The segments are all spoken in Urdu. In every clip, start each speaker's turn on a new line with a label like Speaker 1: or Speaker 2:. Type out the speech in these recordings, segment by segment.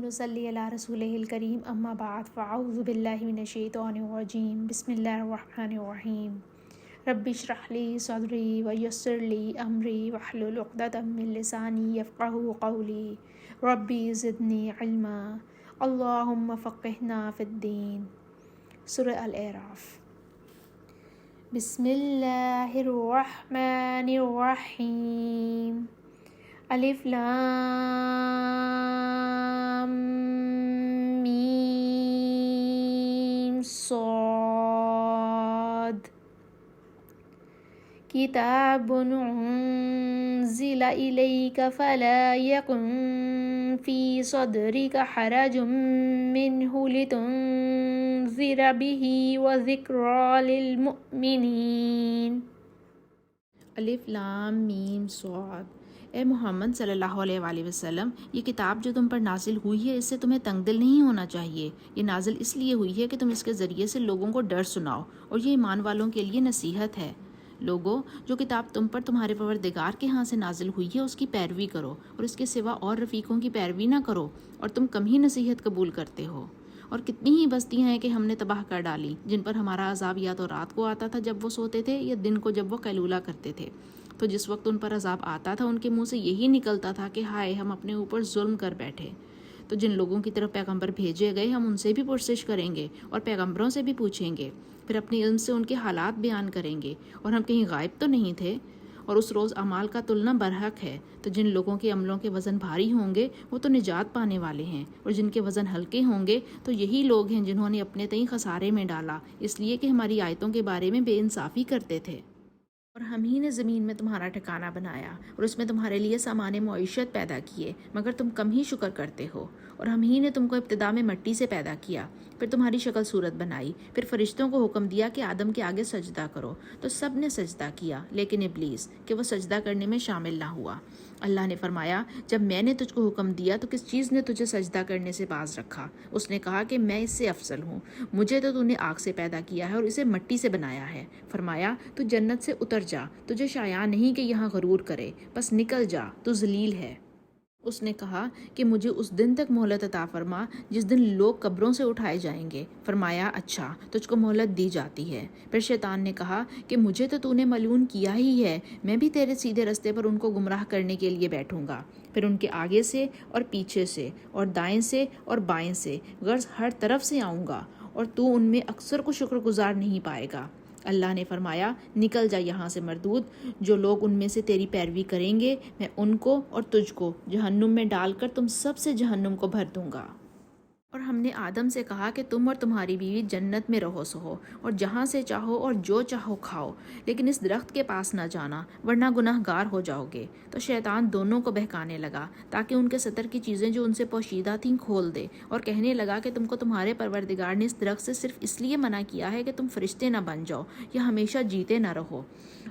Speaker 1: ونصلي على رسوله الكريم أما بعد فأعوذ بالله من الشيطان الرجيم بسم الله الرحمن الرحيم رب اشرح لي صدري ويسر لي أمري واحلل عقدة من لساني يفقهوا قولي ربي زدني علما اللهم فقهنا في الدين سورة الأعراف بسم الله الرحمن الرحيم الف لام میم صاد کتاب انزل الیک فلا یکن فی صدرک حرج منه لتنذر به وذکری للمؤمنین۔ الف لام میم صاد۔ اے محمد صلی اللہ علیہ وآلہ وسلم، یہ کتاب جو تم پر نازل ہوئی ہے اس سے تمہیں تنگ دل نہیں ہونا چاہیے۔ یہ نازل اس لیے ہوئی ہے کہ تم اس کے ذریعے سے لوگوں کو ڈر سناؤ، اور یہ ایمان والوں کے لیے نصیحت ہے۔ لوگوں، جو کتاب تم پر تمہارے پروردگار کے ہاں سے نازل ہوئی ہے اس کی پیروی کرو، اور اس کے سوا اور رفیقوں کی پیروی نہ کرو، اور تم کم ہی نصیحت قبول کرتے ہو۔ اور کتنی ہی بستیاں ہیں کہ ہم نے تباہ کر ڈالی، جن پر ہمارا عذاب یا تو رات کو آتا تھا جب وہ سوتے تھے، یا دن کو جب وہ قیلولہ کرتے تھے۔ تو جس وقت ان پر عذاب آتا تھا ان کے منہ سے یہی نکلتا تھا کہ ہائے ہم اپنے اوپر ظلم کر بیٹھے۔ تو جن لوگوں کی طرف پیغمبر بھیجے گئے ہم ان سے بھی پرسش کریں گے اور پیغمبروں سے بھی پوچھیں گے، پھر اپنے علم سے ان کے حالات بیان کریں گے، اور ہم کہیں غائب تو نہیں تھے۔ اور اس روز اعمال کا تلنا برحق ہے، تو جن لوگوں کے عملوں کے وزن بھاری ہوں گے وہ تو نجات پانے والے ہیں، اور جن کے وزن ہلکے ہوں گے تو یہی لوگ ہیں جنہوں نے اپنے تئیں خسارے میں ڈالا، اس لیے کہ ہماری آیتوں کے بارے میں بے انصافی کرتے تھے۔ اور ہم ہی نے زمین میں تمہارا ٹھکانہ بنایا، اور اس میں تمہارے لیے سامان معیشت پیدا کیے، مگر تم کم ہی شکر کرتے ہو۔ اور ہم ہی نے تم کو ابتدا میں مٹی سے پیدا کیا، پھر تمہاری شکل صورت بنائی، پھر فرشتوں کو حکم دیا کہ آدم کے آگے سجدہ کرو، تو سب نے سجدہ کیا لیکن ابلیس کہ وہ سجدہ کرنے میں شامل نہ ہوا۔ اللہ نے فرمایا، جب میں نے تجھ کو حکم دیا تو کس چیز نے تجھے سجدہ کرنے سے باز رکھا؟ اس نے کہا کہ میں اس سے افضل ہوں، مجھے تو نے آگ سے پیدا کیا ہے اور اسے مٹی سے بنایا ہے۔ فرمایا، تو جنت سے اتر جا، تجھے شایع نہیں کہ یہاں غرور کرے، بس نکل جا، تو ذلیل ہے۔ اس نے کہا کہ مجھے اس دن تک مہلت عطا فرما جس دن لوگ قبروں سے اٹھائے جائیں گے۔ فرمایا، اچھا، تجھ کو مہلت دی جاتی ہے۔ پھر شیطان نے کہا کہ مجھے تو نے ملعون کیا ہی ہے، میں بھی تیرے سیدھے رستے پر ان کو گمراہ کرنے کے لیے بیٹھوں گا، پھر ان کے آگے سے اور پیچھے سے اور دائیں سے اور بائیں سے، غرض ہر طرف سے آؤں گا، اور تو ان میں اکثر کو شکر گزار نہیں پائے گا۔ اللہ نے فرمایا، نکل جا یہاں سے مردود، جو لوگ ان میں سے تیری پیروی کریں گے میں ان کو اور تجھ کو جہنم میں ڈال کر تم سب سے جہنم کو بھر دوں گا۔ اور ہم نے آدم سے کہا کہ تم اور تمہاری بیوی جنت میں رہو سہو، اور جہاں سے چاہو اور جو چاہو کھاؤ، لیکن اس درخت کے پاس نہ جانا ورنہ گناہ گار ہو جاؤ گے۔ تو شیطان دونوں کو بہکانے لگا تاکہ ان کے ستر کی چیزیں جو ان سے پوشیدہ تھیں کھول دے، اور کہنے لگا کہ تم کو تمہارے پروردگار نے اس درخت سے صرف اس لیے منع کیا ہے کہ تم فرشتے نہ بن جاؤ یا ہمیشہ جیتے نہ رہو۔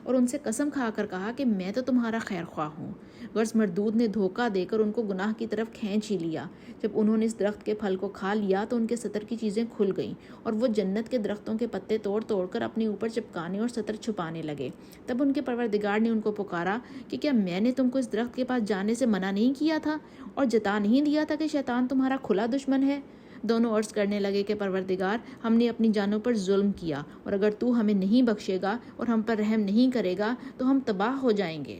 Speaker 1: اور ان سے قسم کھا کر کہا کہ میں تو تمہارا خیر خواہ ہوں۔ غرض مردود نے دھوکہ دے کر ان کو گناہ کی طرف کھینچ ہی لیا۔ جب انہوں نے اس درخت کے پھل کو کھا لیا تو ان کے ستر کی چیزیں کھل گئیں، اور وہ جنت کے درختوں کے پتے توڑ توڑ کر اپنے اوپر چپکانے اور ستر چھپانے لگے۔ تب ان کے پروردگار نے ان کو پکارا کہ کیا میں نے تم کو اس درخت کے پاس جانے سے منع نہیں کیا تھا، اور جتا نہیں دیا تھا کہ شیطان تمہارا کھلا دشمن ہے؟ دونوں عرض کرنے لگے کہ پروردگار، ہم نے اپنی جانوں پر ظلم کیا، اور اگر تو ہمیں نہیں بخشے گا اور ہم پر رحم نہیں کرے گا تو ہم تباہ ہو جائیں گے۔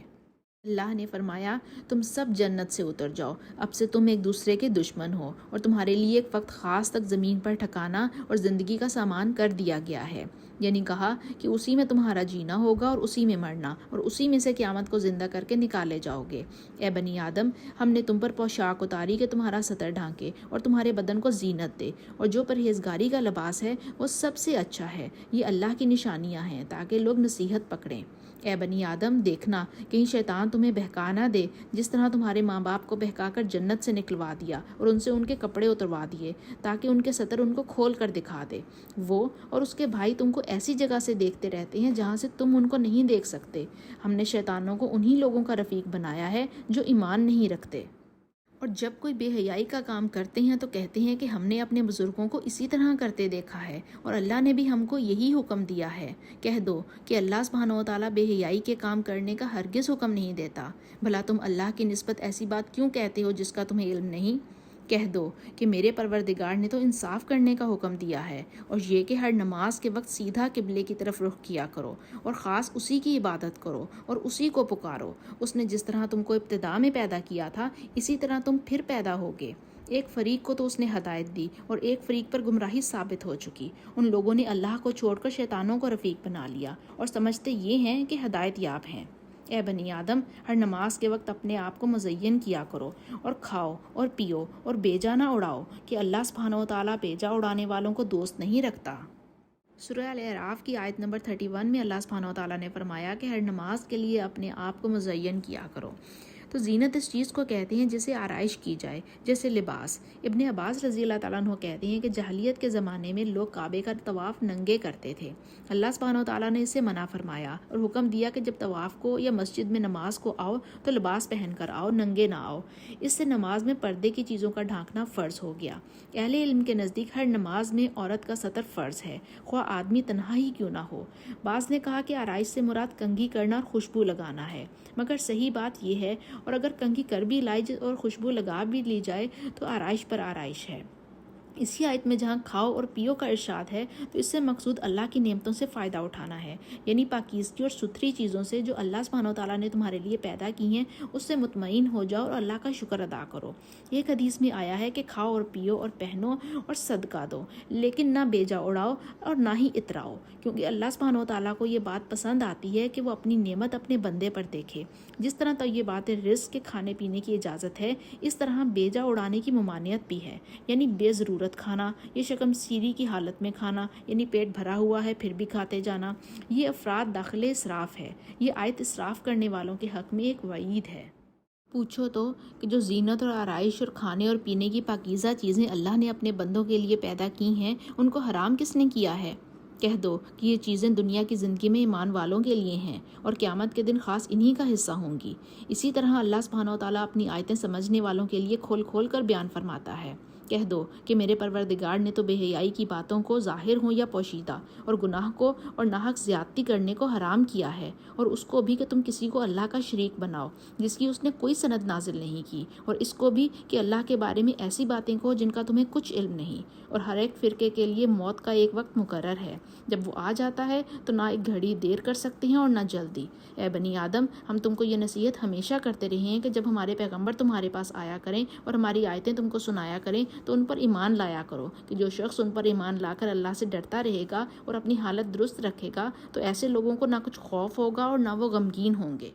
Speaker 1: اللہ نے فرمایا، تم سب جنت سے اتر جاؤ، اب سے تم ایک دوسرے کے دشمن ہو، اور تمہارے لیے ایک وقت خاص تک زمین پر ٹھکانا اور زندگی کا سامان کر دیا گیا ہے، یعنی کہا کہ اسی میں تمہارا جینا ہوگا اور اسی میں مرنا، اور اسی میں سے قیامت کو زندہ کر کے نکالے جاؤ گے۔ اے بنی آدم، ہم نے تم پر پوشاک اتاری کہ تمہارا ستر ڈھانکے اور تمہارے بدن کو زینت دے، اور جو پرہیزگاری کا لباس ہے وہ سب سے اچھا ہے۔ یہ اللہ کی نشانیاں ہیں تاکہ لوگ نصیحت پکڑیں۔ اے بنی آدم، دیکھنا کہیں شیطان تمہیں بہکا نہ دے، جس طرح تمہارے ماں باپ کو بہکا کر جنت سے نکلوا دیا اور ان سے ان کے کپڑے اتروا دیے تاکہ ان کے ستر ان کو کھول کر دکھا دے۔ وہ اور اس کے بھائی تم کو ایسی جگہ سے دیکھتے رہتے ہیں جہاں سے تم ان کو نہیں دیکھ سکتے۔ ہم نے شیطانوں کو انہی لوگوں کا رفیق بنایا ہے جو ایمان نہیں رکھتے۔ اور جب کوئی بے حیائی کا کام کرتے ہیں تو کہتے ہیں کہ ہم نے اپنے بزرگوں کو اسی طرح کرتے دیکھا ہے، اور اللہ نے بھی ہم کو یہی حکم دیا ہے۔ کہہ دو کہ اللہ سبحانہ وتعالیٰ بے حیائی کے کام کرنے کا ہرگز حکم نہیں دیتا۔ بھلا تم اللہ کی نسبت ایسی بات کیوں کہتے ہو جس کا تمہیں علم نہیں؟ کہہ دو کہ میرے پروردگار نے تو انصاف کرنے کا حکم دیا ہے، اور یہ کہ ہر نماز کے وقت سیدھا قبلے کی طرف رخ کیا کرو اور خاص اسی کی عبادت کرو اور اسی کو پکارو۔ اس نے جس طرح تم کو ابتدا میں پیدا کیا تھا اسی طرح تم پھر پیدا ہوگے۔ ایک فریق کو تو اس نے ہدایت دی اور ایک فریق پر گمراہی ثابت ہو چکی۔ ان لوگوں نے اللہ کو چھوڑ کر شیطانوں کو رفیق بنا لیا اور سمجھتے یہ ہیں کہ ہدایت یاب ہیں۔ اے بنی آدم، ہر نماز کے وقت اپنے آپ کو مزین کیا کرو اور کھاؤ اور پیو اور بیجا نہ اڑاؤ کہ اللہ سبحانہ و تعالیٰ بیجا اڑانے والوں کو دوست نہیں رکھتا۔ سورہ الاعراف کی آیت نمبر 31 میں اللہ سبحانہ و تعالیٰ نے فرمایا کہ ہر نماز کے لیے اپنے آپ کو مزین کیا کرو۔ تو زینت اس چیز کو کہتے ہیں جسے آرائش کی جائے، جیسے لباس۔ ابن عباس رضی اللہ تعالیٰ عنہ کہتے ہیں کہ جاہلیت کے زمانے میں لوگ کعبے کا طواف ننگے کرتے تھے۔ اللہ سبحانہ و تعالیٰ نے اسے منع فرمایا اور حکم دیا کہ جب طواف کو یا مسجد میں نماز کو آؤ تو لباس پہن کر آؤ، ننگے نہ آؤ۔ اس سے نماز میں پردے کی چیزوں کا ڈھانکنا فرض ہو گیا۔ اہل علم کے نزدیک ہر نماز میں عورت کا ستر فرض ہے، خواہ آدمی تنہا ہی کیوں نہ ہو۔ بعض نے کہا کہ آرائش سے مراد کنگھی کرنا اور خوشبو لگانا ہے، مگر صحیح بات یہ ہے، اور اگر کنگھی کر بھی لائی اور خوشبو لگا بھی لی جائے تو آرائش پر آرائش ہے۔ اسی آیت میں جہاں کھاؤ اور پیو کا ارشاد ہے تو اس سے مقصود اللہ کی نعمتوں سے فائدہ اٹھانا ہے، یعنی پاکیزگی اور ستھری چیزوں سے جو اللہ سبحانہ و تعالیٰ نے تمہارے لیے پیدا کی ہیں اس سے مطمئن ہو جاؤ اور اللہ کا شکر ادا کرو۔ ایک حدیث میں آیا ہے کہ کھاؤ اور پیو اور پہنو اور صدقہ دو، لیکن نہ بیجا اڑاؤ اور نہ ہی اتراؤ، کیونکہ اللہ سبحانہ و تعالیٰ کو یہ بات پسند آتی ہے کہ وہ اپنی نعمت اپنے بندے پر دیکھے۔ جس طرح تو یہ بات رزق کے کھانے پینے کی اجازت ہے، اس طرح بیجا اڑانے کی ممانعت بھی ہے، یعنی بے ضرورت کھانا، یہ شکم سیری کی حالت میں کھانا، یعنی پیٹ بھرا ہوا ہے پھر بھی کھاتے جانا، یہ افراد داخل اسراف ہے۔ یہ آیت اسراف کرنے والوں کے حق میں ایک وعید ہے۔ پوچھو تو کہ جو زینت اور آرائش اور کھانے اور پینے کی پاکیزہ چیزیں اللہ نے اپنے بندوں کے لیے پیدا کی ہیں ان کو حرام کس نے کیا ہے؟ کہہ دو کہ یہ چیزیں دنیا کی زندگی میں ایمان والوں کے لیے ہیں اور قیامت کے دن خاص انہی کا حصہ ہوں گی۔ اسی طرح اللہ سبحانہ و تعالیٰ اپنی آیتیں سمجھنے والوں کے لیے کھول کھول کر بیان فرماتا ہے۔ کہہ دو کہ میرے پروردگار نے تو بے حیائی کی باتوں کو ظاہر ہوں یا پوشیدہ، اور گناہ کو اور ناحق زیادتی کرنے کو حرام کیا ہے، اور اس کو بھی کہ تم کسی کو اللہ کا شریک بناؤ جس کی اس نے کوئی سند نازل نہیں کی، اور اس کو بھی کہ اللہ کے بارے میں ایسی باتیں کہو جن کا تمہیں کچھ علم نہیں، اور ہر ایک فرقے کے لیے موت کا ایک وقت مقرر ہے، جب وہ آ جاتا ہے تو نہ ایک گھڑی دیر کر سکتے ہیں اور نہ جلدی۔ اے بنی آدم، ہم تم کو یہ نصیحت ہمیشہ کرتے رہے ہیں کہ جب ہمارے پیغمبر تمہارے پاس آیا کریں اور ہماری آیتیں تم کو سنایا کریں تو ان پر ایمان لایا کرو، کہ جو شخص ان پر ایمان لا کر اللہ سے ڈرتا رہے گا اور اپنی حالت درست رکھے گا تو ایسے لوگوں کو نہ کچھ خوف ہوگا اور نہ وہ غمگین ہوں گے۔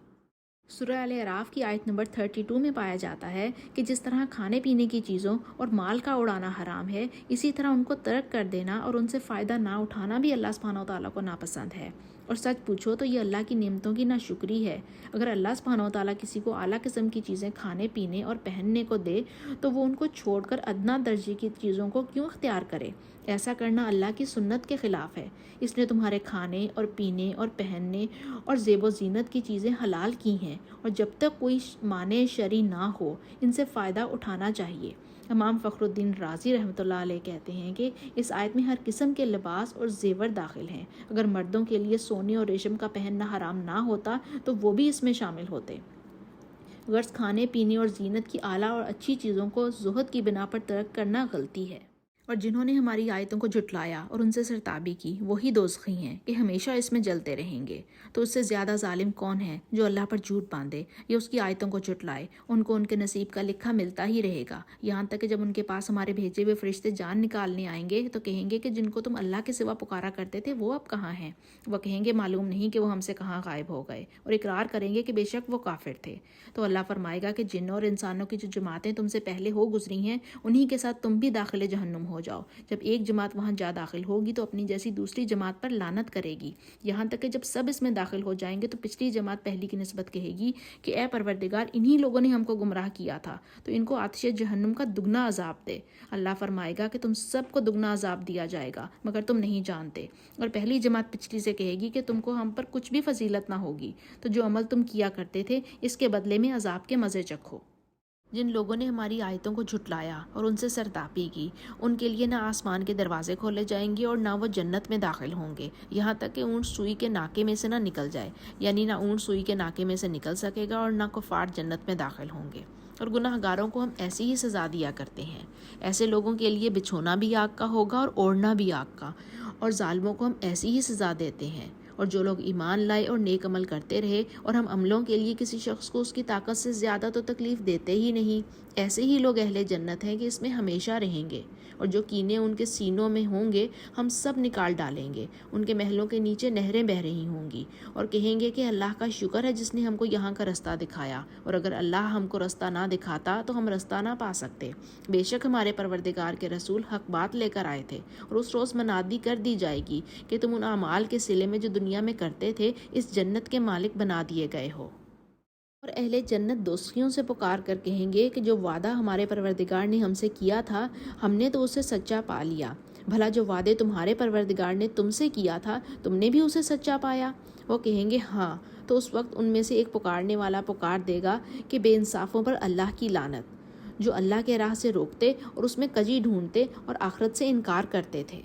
Speaker 1: سورہ الاعراف کی آیت نمبر 32 میں پایا جاتا ہے کہ جس طرح کھانے پینے کی چیزوں اور مال کا اڑانا حرام ہے، اسی طرح ان کو ترک کر دینا اور ان سے فائدہ نہ اٹھانا بھی اللہ سبحانہ و تعالیٰ کو ناپسند ہے۔ اور سچ پوچھو تو یہ اللہ کی نعمتوں کی ناشکری ہے۔ اگر اللہ سبحانہ و تعالیٰ کسی کو اعلیٰ قسم کی چیزیں کھانے پینے اور پہننے کو دے تو وہ ان کو چھوڑ کر ادنا درجے کی چیزوں کو کیوں اختیار کرے؟ ایسا کرنا اللہ کی سنت کے خلاف ہے۔ اس نے تمہارے کھانے اور پینے اور پہننے اور زیب و زینت کی چیزیں حلال کی ہیں، اور جب تک کوئی مانع شرعی نہ ہو ان سے فائدہ اٹھانا چاہیے۔ امام فخر الدین رازی رحمۃ اللہ علیہ کہتے ہیں کہ اس آیت میں ہر قسم کے لباس اور زیور داخل ہیں۔ اگر مردوں کے لیے سونے اور ریشم کا پہننا حرام نہ ہوتا تو وہ بھی اس میں شامل ہوتے۔ غرض کھانے پینے اور زینت کی اعلیٰ اور اچھی چیزوں کو زہد کی بنا پر ترک کرنا غلطی ہے، اور جنہوں نے ہماری آیتوں کو جھٹلایا اور ان سے سرتابی کی وہی دوزخی ہیں کہ ہمیشہ اس میں جلتے رہیں گے۔ تو اس سے زیادہ ظالم کون ہے جو اللہ پر جھوٹ باندھے یا اس کی آیتوں کو جھٹلائے؟ ان کو ان کے نصیب کا لکھا ملتا ہی رہے گا، یہاں تک کہ جب ان کے پاس ہمارے بھیجے ہوئے فرشتے جان نکالنے آئیں گے تو کہیں گے کہ جن کو تم اللہ کے سوا پکارا کرتے تھے وہ اب کہاں ہیں؟ وہ کہیں گے معلوم نہیں کہ وہ ہم سے کہاں غائب ہو گئے، اور اقرار کریں گے کہ بے شک وہ کافر تھے۔ تو اللہ فرمائے گا کہ جنوں اور انسانوں کی جو جماعتیں تم سے پہلے ہو گزری ہیں انہی کے ساتھ تم بھی داخل جہنم ہو جاؤ۔ جب ایک جماعت وہاں جا داخل ہوگی تو اپنی جیسی دوسری جماعت پر لعنت کرے گی، یہاں تک کہ جب سب اس میں داخل ہو جائیں گے تو پچھلی جماعت پہلی کی نسبت کہے گی کہ اے پروردگار، انہی لوگوں نے ہم کو گمراہ کیا تھا، تو ان کو آتش جہنم کا دگنا عذاب دے۔ اللہ فرمائے گا کہ تم سب کو دگنا عذاب دیا جائے گا مگر تم نہیں جانتے۔ اور پہلی جماعت پچھلی سے کہے گی کہ تم کو ہم پر کچھ بھی فضیلت نہ ہوگی، تو جو عمل تم کیا کرتے تھے اس کے بدلے میں عذاب کے مزے چکھو۔ جن لوگوں نے ہماری آیتوں کو جھٹلایا اور ان سے سرتابی کی ان کے لیے نہ آسمان کے دروازے کھولے جائیں گے اور نہ وہ جنت میں داخل ہوں گے، یہاں تک کہ اونٹ سوئی کے ناکے میں سے نہ نکل جائے، یعنی نہ اونٹ سوئی کے ناکے میں سے نکل سکے گا اور نہ کفار جنت میں داخل ہوں گے۔ اور گناہ گاروں کو ہم ایسی ہی سزا دیا کرتے ہیں۔ ایسے لوگوں کے لیے بچھونا بھی آگ کا ہوگا اور اوڑھنا بھی آگ کا، اور ظالموں کو ہم ایسی ہی سزا دیتے ہیں۔ اور جو لوگ ایمان لائے اور نیک عمل کرتے رہے اور ہم عملوں کے لیے کسی شخص کو اس کی طاقت سے زیادہ تو تکلیف دیتے ہی نہیں، ایسے ہی لوگ اہل جنت ہیں کہ اس میں ہمیشہ رہیں گے۔ اور جو کینے ان کے سینوں میں ہوں گے ہم سب نکال ڈالیں گے، ان کے محلوں کے نیچے نہریں بہہ رہی ہوں گی، اور کہیں گے کہ اللہ کا شکر ہے جس نے ہم کو یہاں کا رستہ دکھایا، اور اگر اللہ ہم کو رستہ نہ دکھاتا تو ہم رستہ نہ پا سکتے۔ بے شک ہمارے پروردگار کے رسول حق بات لے کر آئے تھے، اور اس روز منادی کر دی جائے گی کہ تم ان اعمال کے صلے میں جو دنیا میں کرتے تھے اس جنت کے مالک بنا دیے گئے ہو۔ اور اہل جنت دوستیوں سے پکار کر کہیں گے کہ جو وعدہ ہمارے پروردگار نے ہم سے کیا تھا ہم نے تو اسے سچا پا لیا، بھلا جو وعدے تمہارے پروردگار نے تم سے کیا تھا تم نے بھی اسے سچا پایا؟ وہ کہیں گے ہاں۔ تو اس وقت ان میں سے ایک پکارنے والا پکار دے گا کہ بے انصافوں پر اللہ کی لعنت، جو اللہ کے راہ سے روکتے اور اس میں کجی ڈھونڈتے اور آخرت سے انکار کرتے تھے۔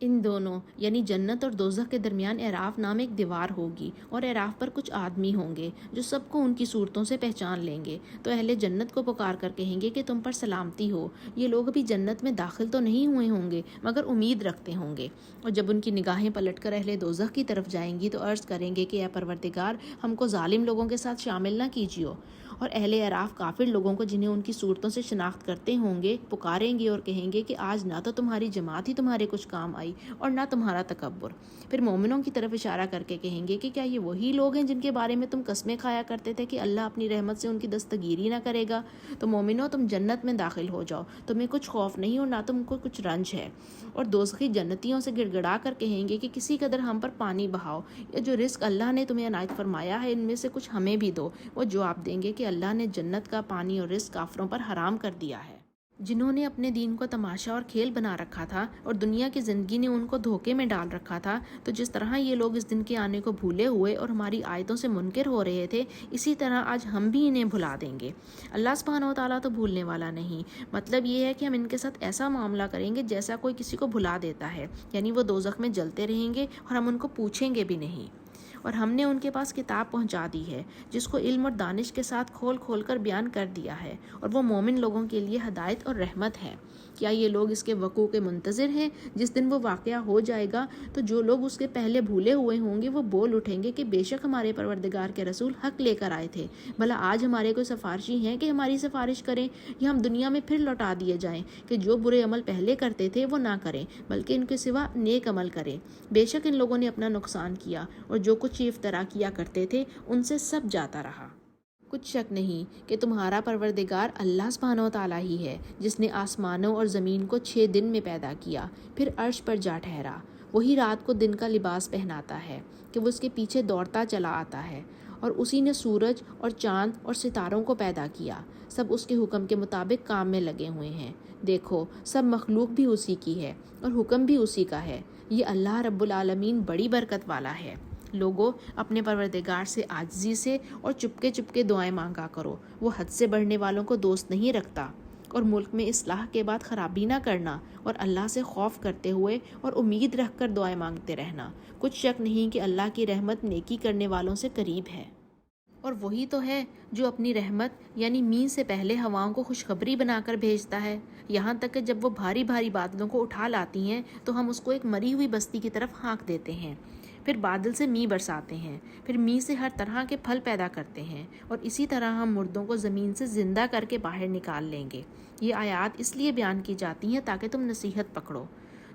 Speaker 1: ان دونوں یعنی جنت اور دوزخ کے درمیان اعراف نام ایک دیوار ہوگی، اور اعراف پر کچھ آدمی ہوں گے جو سب کو ان کی صورتوں سے پہچان لیں گے، تو اہل جنت کو پکار کر کہیں گے کہ تم پر سلامتی ہو، یہ لوگ ابھی جنت میں داخل تو نہیں ہوئے ہوں گے مگر امید رکھتے ہوں گے۔ اور جب ان کی نگاہیں پلٹ کر اہل دوزخ کی طرف جائیں گی تو عرض کریں گے کہ اے پروردگار ہم کو ظالم لوگوں کے ساتھ شامل نہ کیجیے۔ اور اہل اعراف کافر لوگوں کو جنہیں ان کی صورتوں سے شناخت کرتے ہوں گے پکاریں گے اور کہیں گے کہ آج نہ تو تمہاری جماعت ہی تمہارے کچھ کام آئی اور نہ تمہارا تکبر۔ پھر مومنوں کی طرف اشارہ کر کے کہیں گے کہ کیا یہ وہی لوگ ہیں جن کے بارے میں تم قسمیں کھایا کرتے تھے کہ اللہ اپنی رحمت سے ان کی دستگیری نہ کرے گا؟ تو مومنوں تم جنت میں داخل ہو جاؤ، تمہیں کچھ خوف نہیں اور نہ تم کو کچھ رنج ہے۔ اور دوزخی جنتیوں سے گڑ گڑا کر کہیں گے کہ کسی قدر ہم پر پانی بہاؤ، یا جو رزق اللہ نے تمہیں عنایت فرمایا ہے ان میں سے کچھ ہمیں بھی دو۔ وہ جواب دیں گے کہ اللہ نے جنت کا پانی اور رزق کافروں پر حرام کر دیا ہے، جنہوں نے اپنے دین کو تماشا اور کھیل بنا رکھا تھا اور دنیا کی زندگی نے ان کو دھوکے میں ڈال رکھا تھا۔ تو جس طرح یہ لوگ اس دن کے آنے کو بھولے ہوئے اور ہماری آیتوں سے منکر ہو رہے تھے، اسی طرح آج ہم بھی انہیں بھلا دیں گے۔ اللہ سبحانہ و تعالیٰ تو بھولنے والا نہیں، مطلب یہ ہے کہ ہم ان کے ساتھ ایسا معاملہ کریں گے جیسا کوئی کسی کو بھلا دیتا ہے، یعنی وہ دوزخ میں جلتے رہیں گے اور ہم ان کو پوچھیں گے بھی نہیں۔ اور ہم نے ان کے پاس کتاب پہنچا دی ہے جس کو علم اور دانش کے ساتھ کھول کھول کر بیان کر دیا ہے، اور وہ مومن لوگوں کے لیے ہدایت اور رحمت ہے۔ کیا یہ لوگ اس کے وقوع کے منتظر ہیں؟ جس دن وہ واقعہ ہو جائے گا تو جو لوگ اس کے پہلے بھولے ہوئے ہوں گے وہ بول اٹھیں گے کہ بے شک ہمارے پروردگار کے رسول حق لے کر آئے تھے، بھلا آج ہمارے کوئی سفارشی ہیں کہ ہماری سفارش کریں، یا ہم دنیا میں پھر لوٹا دیے جائیں کہ جو برے عمل پہلے کرتے تھے وہ نہ کریں بلکہ ان کے سوا نیک عمل کریں۔ بے شک ان لوگوں نے اپنا نقصان کیا، اور جو کچھ یہ افطرا کیا کرتے تھے ان سے سب جاتا رہا۔ کچھ شک نہیں کہ تمہارا پروردگار اللہ سبحانہ و تعالیٰ ہی ہے جس نے آسمانوں اور زمین کو 6 دن میں پیدا کیا، پھر عرش پر جا ٹھہرا۔ وہی رات کو دن کا لباس پہناتا ہے کہ وہ اس کے پیچھے دوڑتا چلا آتا ہے، اور اسی نے سورج اور چاند اور ستاروں کو پیدا کیا، سب اس کے حکم کے مطابق کام میں لگے ہوئے ہیں۔ دیکھو سب مخلوق بھی اسی کی ہے اور حکم بھی اسی کا ہے، یہ اللہ رب العالمین بڑی برکت والا ہے۔ لوگوں اپنے پروردگار سے عاجزی سے اور چپکے چپکے دعائیں مانگا کرو، وہ حد سے بڑھنے والوں کو دوست نہیں رکھتا۔ اور ملک میں اصلاح کے بعد خرابی نہ کرنا، اور اللہ سے خوف کرتے ہوئے اور امید رکھ کر دعائیں مانگتے رہنا۔ کچھ شک نہیں کہ اللہ کی رحمت نیکی کرنے والوں سے قریب ہے۔ اور وہی تو ہے جو اپنی رحمت یعنی مین سے پہلے ہواؤں کو خوشخبری بنا کر بھیجتا ہے، یہاں تک کہ جب وہ بھاری بھاری بادلوں کو اٹھا لاتی ہیں تو ہم اس کو ایک مری ہوئی بستی کی طرف ہانک دیتے ہیں، پھر بادل سے می برساتے ہیں، پھر می سے ہر طرح کے پھل پیدا کرتے ہیں، اور اسی طرح ہم مردوں کو زمین سے زندہ کر کے باہر نکال لیں گے۔ یہ آیات اس لیے بیان کی جاتی ہیں تاکہ تم نصیحت پکڑو۔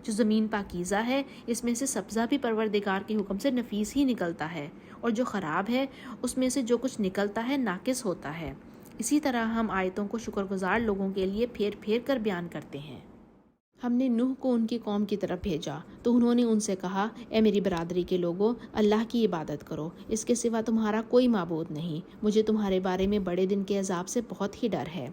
Speaker 1: جو زمین پاکیزہ ہے اس میں سے سبزہ بھی پروردگار کے حکم سے نفیس ہی نکلتا ہے، اور جو خراب ہے اس میں سے جو کچھ نکلتا ہے ناقص ہوتا ہے۔ اسی طرح ہم آیتوں کو شکر گزار لوگوں کے لیے پھیر پھیر کر بیان کرتے ہیں۔ ہم نے نوح کو ان کی قوم کی طرف بھیجا تو انہوں نے ان سے کہا، اے میری برادری کے لوگوں، اللہ کی عبادت کرو، اس کے سوا تمہارا کوئی معبود نہیں، مجھے تمہارے بارے میں بڑے دن کے عذاب سے بہت ہی ڈر ہے۔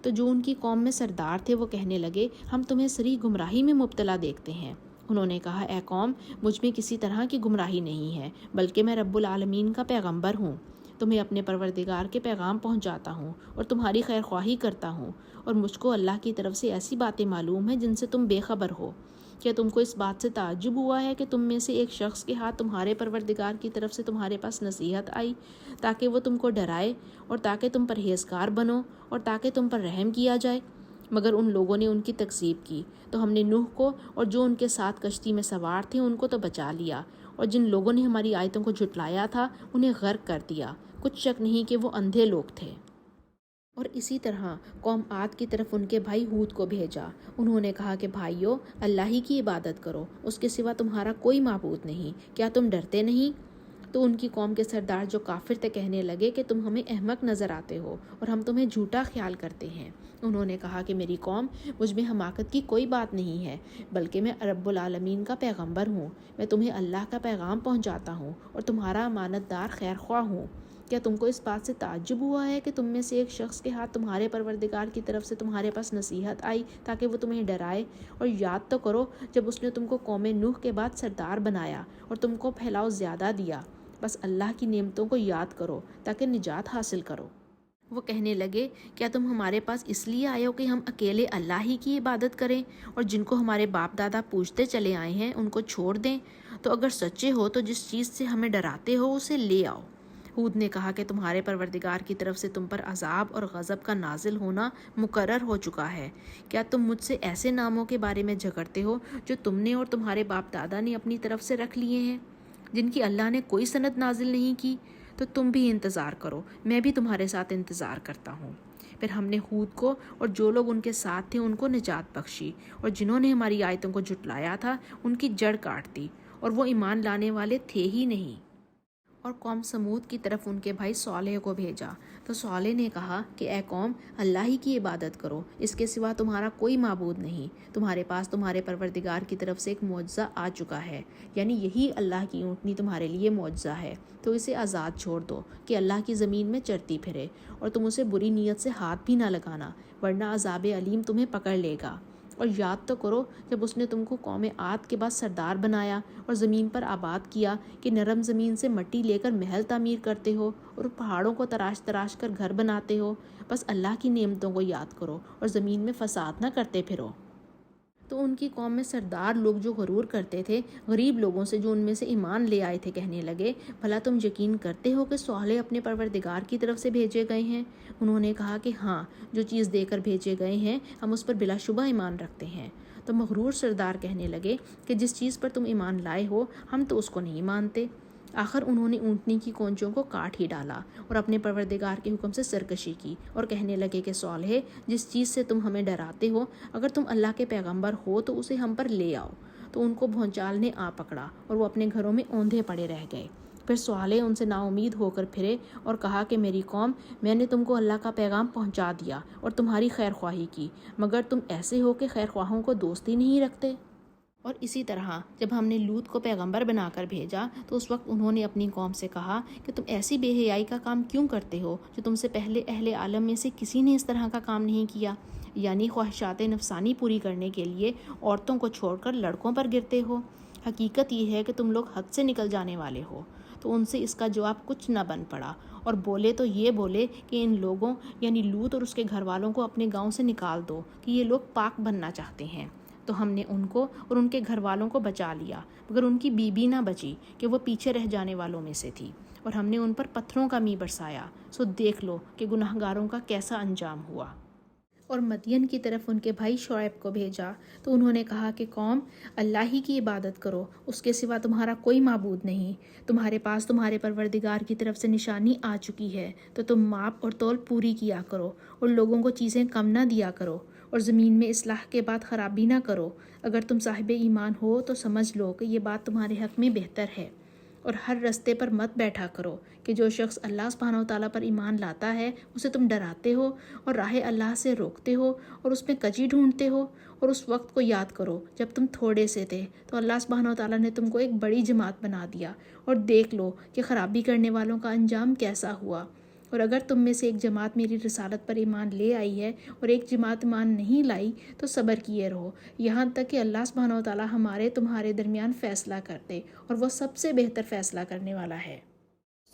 Speaker 1: تو جو ان کی قوم میں سردار تھے وہ کہنے لگے، ہم تمہیں صریح گمراہی میں مبتلا دیکھتے ہیں۔ انہوں نے کہا، اے قوم، مجھ میں کسی طرح کی گمراہی نہیں ہے، بلکہ میں رب العالمین کا پیغمبر ہوں، تمہیں اپنے پروردگار کے پیغام پہنچاتا ہوں اور تمہاری خیر خواہی کرتا ہوں، اور مجھ کو اللہ کی طرف سے ایسی باتیں معلوم ہیں جن سے تم بے خبر ہو۔ کیا تم کو اس بات سے تعجب ہوا ہے کہ تم میں سے ایک شخص کے ہاتھ تمہارے پروردگار کی طرف سے تمہارے پاس نصیحت آئی تاکہ وہ تم کو ڈرائے اور تاکہ تم پرہیزگار بنو اور تاکہ تم پر رحم کیا جائے؟ مگر ان لوگوں نے ان کی تکذیب کی تو ہم نے نوح کو اور جو ان کے ساتھ کشتی میں سوار تھے ان کو تو بچا لیا، اور جن لوگوں نے ہماری آیتوں کو جھٹلایا تھا انہیں غرق کر دیا۔ کچھ شک نہیں کہ وہ اندھے لوگ تھے۔ اور اسی طرح قوم عاد کی طرف ان کے بھائی ہود کو بھیجا۔ انہوں نے کہا کہ بھائیو، اللہ ہی کی عبادت کرو، اس کے سوا تمہارا کوئی معبود نہیں، کیا تم ڈرتے نہیں؟ تو ان کی قوم کے سردار جو کافر تھے کہنے لگے کہ تم ہمیں احمق نظر آتے ہو اور ہم تمہیں جھوٹا خیال کرتے ہیں۔ انہوں نے کہا کہ میری قوم، مجھ میں حماقت کی کوئی بات نہیں ہے، بلکہ میں رب العالمین کا پیغمبر ہوں۔ میں تمہیں اللہ کا پیغام پہنچاتا ہوں اور تمہارا امانت دار خیر خواہ ہوں۔ کیا تم کو اس بات سے تعجب ہوا ہے کہ تم میں سے ایک شخص کے ہاتھ تمہارے پروردگار کی طرف سے تمہارے پاس نصیحت آئی تاکہ وہ تمہیں ڈرائے؟ اور یاد تو کرو جب اس نے تم کو قوم نوح کے بعد سردار بنایا اور تم کو پھیلاؤ زیادہ دیا۔ بس اللہ کی نعمتوں کو یاد کرو تاکہ نجات حاصل کرو۔ وہ کہنے لگے، کیا تم ہمارے پاس اس لیے آئے ہو کہ ہم اکیلے اللہ ہی کی عبادت کریں اور جن کو ہمارے باپ دادا پوجتے چلے آئے ہیں ان کو چھوڑ دیں؟ تو اگر سچے ہو تو جس چیز سے ہمیں ڈراتے ہو اسے لے آؤ۔ ہود نے کہا کہ تمہارے پروردگار کی طرف سے تم پر عذاب اور غضب کا نازل ہونا مقرر ہو چکا ہے۔ کیا تم مجھ سے ایسے ناموں کے بارے میں جھگڑتے ہو جو تم نے اور تمہارے باپ دادا نے اپنی طرف سے رکھ لیے ہیں، جن کی اللہ نے کوئی سند نازل نہیں کی؟ تو تم بھی انتظار کرو، میں بھی تمہارے ساتھ انتظار کرتا ہوں۔ پھر ہم نے ہود کو اور جو لوگ ان کے ساتھ تھے ان کو نجات بخشی، اور جنہوں نے ہماری آیتوں کو جھٹلایا تھا ان کی جڑ کاٹ دی، اور وہ ایمان لانے والے تھے ہی نہیں۔ اور قوم سمود کی طرف ان کے بھائی صالح کو بھیجا تو صالح نے کہا کہ اے قوم، اللہ ہی کی عبادت کرو، اس کے سوا تمہارا کوئی معبود نہیں۔ تمہارے پاس تمہارے پروردگار کی طرف سے ایک معجزہ آ چکا ہے، یعنی یہی اللہ کی اونٹنی تمہارے لیے معجزہ ہے، تو اسے آزاد چھوڑ دو کہ اللہ کی زمین میں چرتی پھرے، اور تم اسے بری نیت سے ہاتھ بھی نہ لگانا، ورنہ عذاب علیم تمہیں پکڑ لے گا۔ اور یاد تو کرو جب اس نے تم کو قوم عاد کے بعد سردار بنایا اور زمین پر آباد کیا کہ نرم زمین سے مٹی لے کر محل تعمیر کرتے ہو اور پہاڑوں کو تراش تراش کر گھر بناتے ہو۔ بس اللہ کی نعمتوں کو یاد کرو اور زمین میں فساد نہ کرتے پھرو۔ تو ان کی قوم میں سردار لوگ جو غرور کرتے تھے غریب لوگوں سے جو ان میں سے ایمان لے آئے تھے کہنے لگے، بھلا تم یقین کرتے ہو کہ صالح اپنے پروردگار کی طرف سے بھیجے گئے ہیں؟ انہوں نے کہا کہ ہاں، جو چیز دے کر بھیجے گئے ہیں ہم اس پر بلا شبہ ایمان رکھتے ہیں۔ تو مغرور سردار کہنے لگے کہ جس چیز پر تم ایمان لائے ہو ہم تو اس کو نہیں مانتے۔ آخر انہوں نے اونٹنی کی کونچوں کو کاٹ ہی ڈالا اور اپنے پروردگار کے حکم سے سرکشی کی، اور کہنے لگے کہ صالح، جس چیز سے تم ہمیں ڈراتے ہو اگر تم اللہ کے پیغمبر ہو تو اسے ہم پر لے آؤ۔ تو ان کو بھونچال نے آ پکڑا اور وہ اپنے گھروں میں اوندھے پڑے رہ گئے۔ پھر صالح ان سے نا امید ہو کر پھرے اور کہا کہ میری قوم، میں نے تم کو اللہ کا پیغام پہنچا دیا اور تمہاری خیر خواہی کی، مگر تم ایسے ہو کہ خیر خواہوں کو دوستی نہیں رکھتے۔ اور اسی طرح جب ہم نے لوط کو پیغمبر بنا کر بھیجا تو اس وقت انہوں نے اپنی قوم سے کہا کہ تم ایسی بے حیائی کا کام کیوں کرتے ہو جو تم سے پہلے اہل عالم میں سے کسی نے اس طرح کا کام نہیں کیا، یعنی خواہشات نفسانی پوری کرنے کے لیے عورتوں کو چھوڑ کر لڑکوں پر گرتے ہو۔ حقیقت یہ ہے کہ تم لوگ حد سے نکل جانے والے ہو۔ تو ان سے اس کا جواب کچھ نہ بن پڑا، اور بولے تو یہ بولے کہ ان لوگوں یعنی لوط اور اس کے گھر والوں کو اپنے گاؤں سے نکال دو کہ یہ لوگ پاک بننا چاہتے ہیں۔ تو ہم نے ان کو اور ان کے گھر والوں کو بچا لیا، مگر ان کی بیوی نہ بچی کہ وہ پیچھے رہ جانے والوں میں سے تھی، اور ہم نے ان پر پتھروں کا می برسایا۔ سو دیکھ لو کہ گناہگاروں کا کیسا انجام ہوا۔ اور مدین کی طرف ان کے بھائی شعیب کو بھیجا تو انہوں نے کہا کہ قوم، اللہ ہی کی عبادت کرو، اس کے سوا تمہارا کوئی معبود نہیں۔ تمہارے پاس تمہارے پروردگار کی طرف سے نشانی آ چکی ہے، تو تم ماپ اور تول پوری کیا کرو اور لوگوں کو چیزیں کم نہ دیا کرو، اور زمین میں اصلاح کے بعد خرابی نہ کرو۔ اگر تم صاحب ایمان ہو تو سمجھ لو کہ یہ بات تمہارے حق میں بہتر ہے، اور ہر رستے پر مت بیٹھا کرو کہ جو شخص اللہ سبحانہ وتعالیٰ پر ایمان لاتا ہے اسے تم ڈراتے ہو اور راہ اللہ سے روکتے ہو اور اس میں کجی ڈھونڈتے ہو۔ اور اس وقت کو یاد کرو جب تم تھوڑے سے تھے تو اللہ سبحانہ وتعالیٰ نے تم کو ایک بڑی جماعت بنا دیا، اور دیکھ لو کہ خرابی کرنے والوں کا انجام کیسا ہوا۔ اور اگر تم میں سے ایک جماعت میری رسالت پر ایمان لے آئی ہے اور ایک جماعت ایمان نہیں لائی تو صبر کیے رہو، یہاں تک کہ اللہ سبحانہ وتعالیٰ ہمارے تمہارے درمیان فیصلہ کر دے، اور وہ سب سے بہتر فیصلہ کرنے والا ہے۔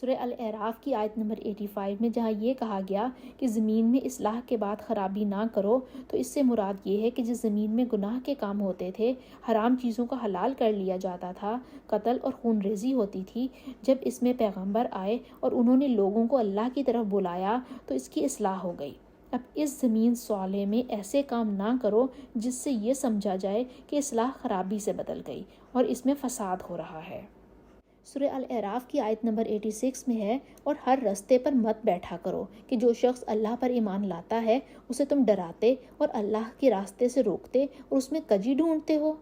Speaker 1: سورہ الاعراف کی آیت نمبر 85 میں جہاں یہ کہا گیا کہ زمین میں اصلاح کے بعد خرابی نہ کرو، تو اس سے مراد یہ ہے کہ جس زمین میں گناہ کے کام ہوتے تھے، حرام چیزوں کو حلال کر لیا جاتا تھا، قتل اور خون ریزی ہوتی تھی، جب اس میں پیغمبر آئے اور انہوں نے لوگوں کو اللہ کی طرف بلایا تو اس کی اصلاح ہو گئی۔ اب اس زمین صالح میں ایسے کام نہ کرو جس سے یہ سمجھا جائے کہ اصلاح خرابی سے بدل گئی اور اس میں فساد ہو رہا ہے۔ سورہ الاعراف کی آیت نمبر 86 میں ہے، اور ہر رستے پر مت بیٹھا کرو کہ جو شخص اللہ پر ایمان لاتا ہے اسے تم ڈراتے اور اللہ کے راستے سے روکتے اور اس میں کجی ڈھونڈتے ہو۔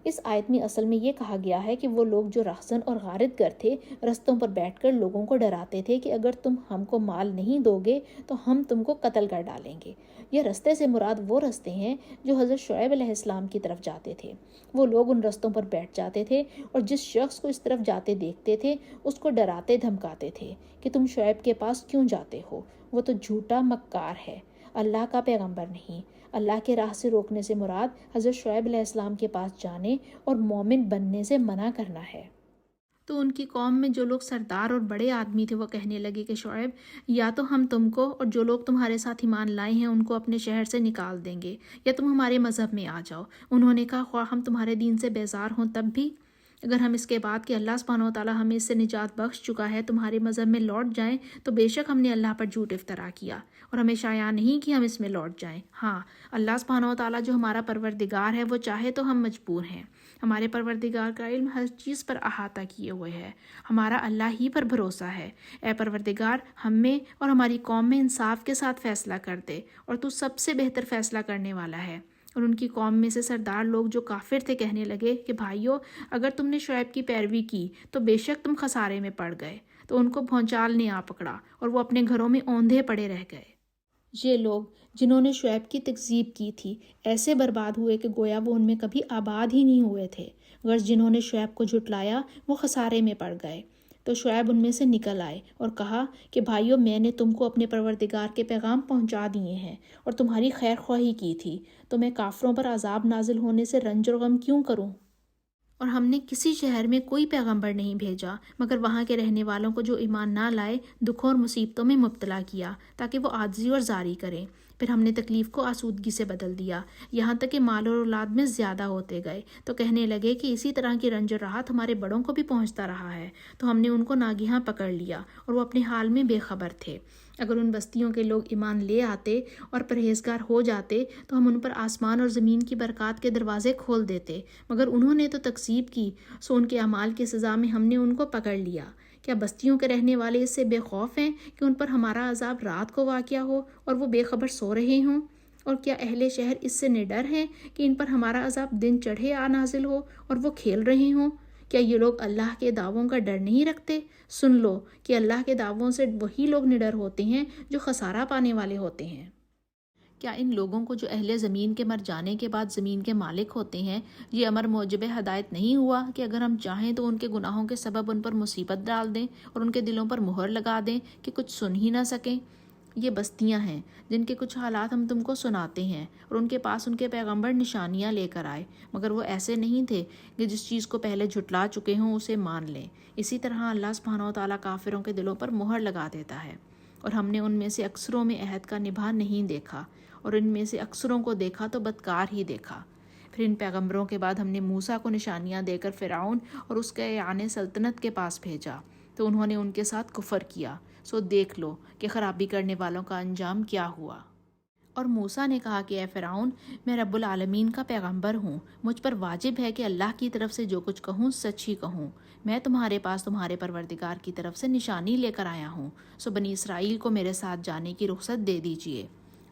Speaker 1: اس آیت میں اصل میں یہ کہا گیا ہے کہ وہ لوگ جو رہزن اور غارت گر تھے، رستوں پر بیٹھ کر لوگوں کو ڈراتے تھے کہ اگر تم ہم کو مال نہیں دو گے تو ہم تم کو قتل کر ڈالیں گے۔ یہ رستے سے مراد وہ رستے ہیں جو حضرت شعیب علیہ السلام کی طرف جاتے تھے۔ وہ لوگ ان رستوں پر بیٹھ جاتے تھے اور جس شخص کو اس طرف جاتے دیکھتے تھے اس کو ڈراتے دھمکاتے تھے کہ تم شعیب کے پاس کیوں جاتے ہو، وہ تو جھوٹا مکار ہے، اللہ کا پیغمبر نہیں۔ اللہ کے راہ سے روکنے سے مراد حضرت شعیب علیہ السلام کے پاس جانے اور مومن بننے سے منع کرنا ہے۔ تو ان کی قوم میں جو لوگ سردار اور بڑے آدمی تھے وہ کہنے لگے کہ شعیب، یا تو ہم تم کو اور جو لوگ تمہارے ساتھ ایمان لائے ہیں ان کو اپنے شہر سے نکال دیں گے، یا تم ہمارے مذہب میں آ جاؤ۔ انہوں نے کہا، خواہ ہم تمہارے دین سے بیزار ہوں تب بھی، اگر ہم اس کے بعد کہ اللہ سبحانہ و تعالیٰ ہمیں اس سے نجات بخش چکا ہے تمہارے مذہب میں لوٹ جائیں تو بے شک ہم نے اللہ پر جھوٹ افطرا کیا اور ہمیں شایع نہیں کہ ہم اس میں لوٹ جائیں۔ ہاں، اللہ سبحانہ و تعالیٰ جو ہمارا پروردگار ہے وہ چاہے تو ہم مجبور ہیں۔ ہمارے پروردگار کا علم ہر چیز پر احاطہ کیے ہوئے ہے، ہمارا اللہ ہی پر بھروسہ ہے۔ اے پروردگار، ہم میں اور ہماری قوم میں انصاف کے ساتھ فیصلہ کر دے، اور تو سب سے بہتر فیصلہ کرنے والا ہے۔ اور ان کی قوم میں سے سردار لوگ جو کافر تھے کہنے لگے کہ بھائیو، اگر تم نے شعیب کی پیروی کی تو بے شک تم خسارے میں پڑ گئے۔ تو ان کو بھونچال نے آ پکڑا اور وہ اپنے گھروں میں اوندھے پڑے رہ گئے۔ یہ لوگ جنہوں نے شعیب کی تکذیب کی تھی ایسے برباد ہوئے کہ گویا وہ ان میں کبھی آباد ہی نہیں ہوئے تھے، غرض جنہوں نے شعیب کو جھٹلایا وہ خسارے میں پڑ گئے۔ تو شعیب ان میں سے نکل آئے اور کہا کہ بھائیو، میں نے تم کو اپنے پروردگار کے پیغام پہنچا دیے ہیں اور تمہاری خیر خواہی کی تھی، تو میں کافروں پر عذاب نازل ہونے سے رنج اور غم کیوں کروں؟ اور ہم نے کسی شہر میں کوئی پیغمبر نہیں بھیجا مگر وہاں کے رہنے والوں کو جو ایمان نہ لائے دکھوں اور مصیبتوں میں مبتلا کیا تاکہ وہ عاجزی اور زاری کریں۔ پھر ہم نے تکلیف کو آسودگی سے بدل دیا، یہاں تک کہ مال اور اولاد میں زیادہ ہوتے گئے، تو کہنے لگے کہ اسی طرح کی رنج اور راحت ہمارے بڑوں کو بھی پہنچتا رہا ہے۔ تو ہم نے ان کو ناگہاں پکڑ لیا اور وہ اپنے حال میں بے خبر تھے۔ اگر ان بستیوں کے لوگ ایمان لے آتے اور پرہیزگار ہو جاتے تو ہم ان پر آسمان اور زمین کی برکات کے دروازے کھول دیتے، مگر انہوں نے تو تکذیب کی، سو ان کے اعمال کی سزا میں ہم نے ان کو پکڑ لیا۔ کیا بستیوں کے رہنے والے اس سے بے خوف ہیں کہ ان پر ہمارا عذاب رات کو واقع ہو اور وہ بے خبر سو رہے ہوں؟ اور کیا اہل شہر اس سے نڈر ہیں کہ ان پر ہمارا عذاب دن چڑھے آ نازل ہو اور وہ کھیل رہے ہوں؟ کیا یہ لوگ اللہ کے دعووں کا ڈر نہیں رکھتے؟ سن لو کہ اللہ کے دعووں سے وہی لوگ نڈر ہوتے ہیں جو خسارہ پانے والے ہوتے ہیں۔ کیا ان لوگوں کو جو اہل زمین کے مر جانے کے بعد زمین کے مالک ہوتے ہیں یہ امر موجب ہدایت نہیں ہوا کہ اگر ہم چاہیں تو ان کے گناہوں کے سبب ان پر مصیبت ڈال دیں اور ان کے دلوں پر مہر لگا دیں کہ کچھ سن ہی نہ سکیں؟ یہ بستیاں ہیں جن کے کچھ حالات ہم تم کو سناتے ہیں، اور ان کے پاس ان کے پیغمبر نشانیاں لے کر آئے، مگر وہ ایسے نہیں تھے کہ جس چیز کو پہلے جھٹلا چکے ہوں اسے مان لیں۔ اسی طرح اللہ سبحانہ و تعالیٰ کافروں کے دلوں پر مہر لگا دیتا ہے۔ اور ہم نے ان میں سے اکثروں میں عہد کا نبھا نہیں دیکھا، اور ان میں سے اکثروں کو دیکھا تو بدکار ہی دیکھا۔ پھر ان پیغمبروں کے بعد ہم نے موسیٰ کو نشانیاں دے کر فرعون اور اس کے اعیان سلطنت کے پاس بھیجا، تو انہوں نے ان کے ساتھ کفر کیا، سو دیکھ لو کہ خرابی کرنے والوں کا انجام کیا ہوا۔ اور موسیٰ نے کہا کہ اے فرعون، میں رب العالمین کا پیغمبر ہوں، مجھ پر واجب ہے کہ اللہ کی طرف سے جو کچھ کہوں سچ ہی کہوں۔ میں تمہارے پاس تمہارے پروردگار کی طرف سے نشانی لے کر آیا ہوں، سو بنی اسرائیل کو میرے ساتھ جانے کی رخصت دے دیجیے۔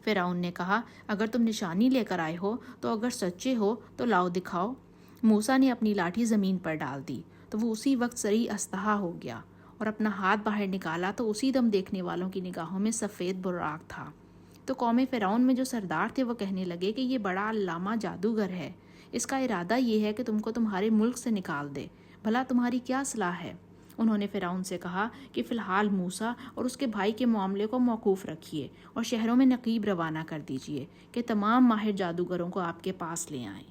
Speaker 1: فرعون نے کہا، اگر تم نشانی لے کر آئے ہو تو اگر سچے ہو تو لاؤ دکھاؤ۔ موسیٰ نے اپنی لاٹھی زمین پر ڈال دی تو وہ اسی وقت صریح اسطحا ہو گیا، اور اپنا ہاتھ باہر نکالا تو اسی دم دیکھنے والوں کی نگاہوں میں سفید براق تھا۔ تو قوم فرعون میں جو سردار تھے وہ کہنے لگے کہ یہ بڑا علامہ جادوگر ہے، اس کا ارادہ یہ ہے کہ تم کو تمہارے ملک سے نکال دے، بھلا تمہاری کیا صلاح ہے؟ انہوں نے فرعون سے کہا کہ فی الحال موسیٰ اور اس کے بھائی کے معاملے کو موقوف رکھیے اور شہروں میں نقیب روانہ کر دیجیے کہ تمام ماہر جادوگروں کو آپ کے پاس لے آئیں۔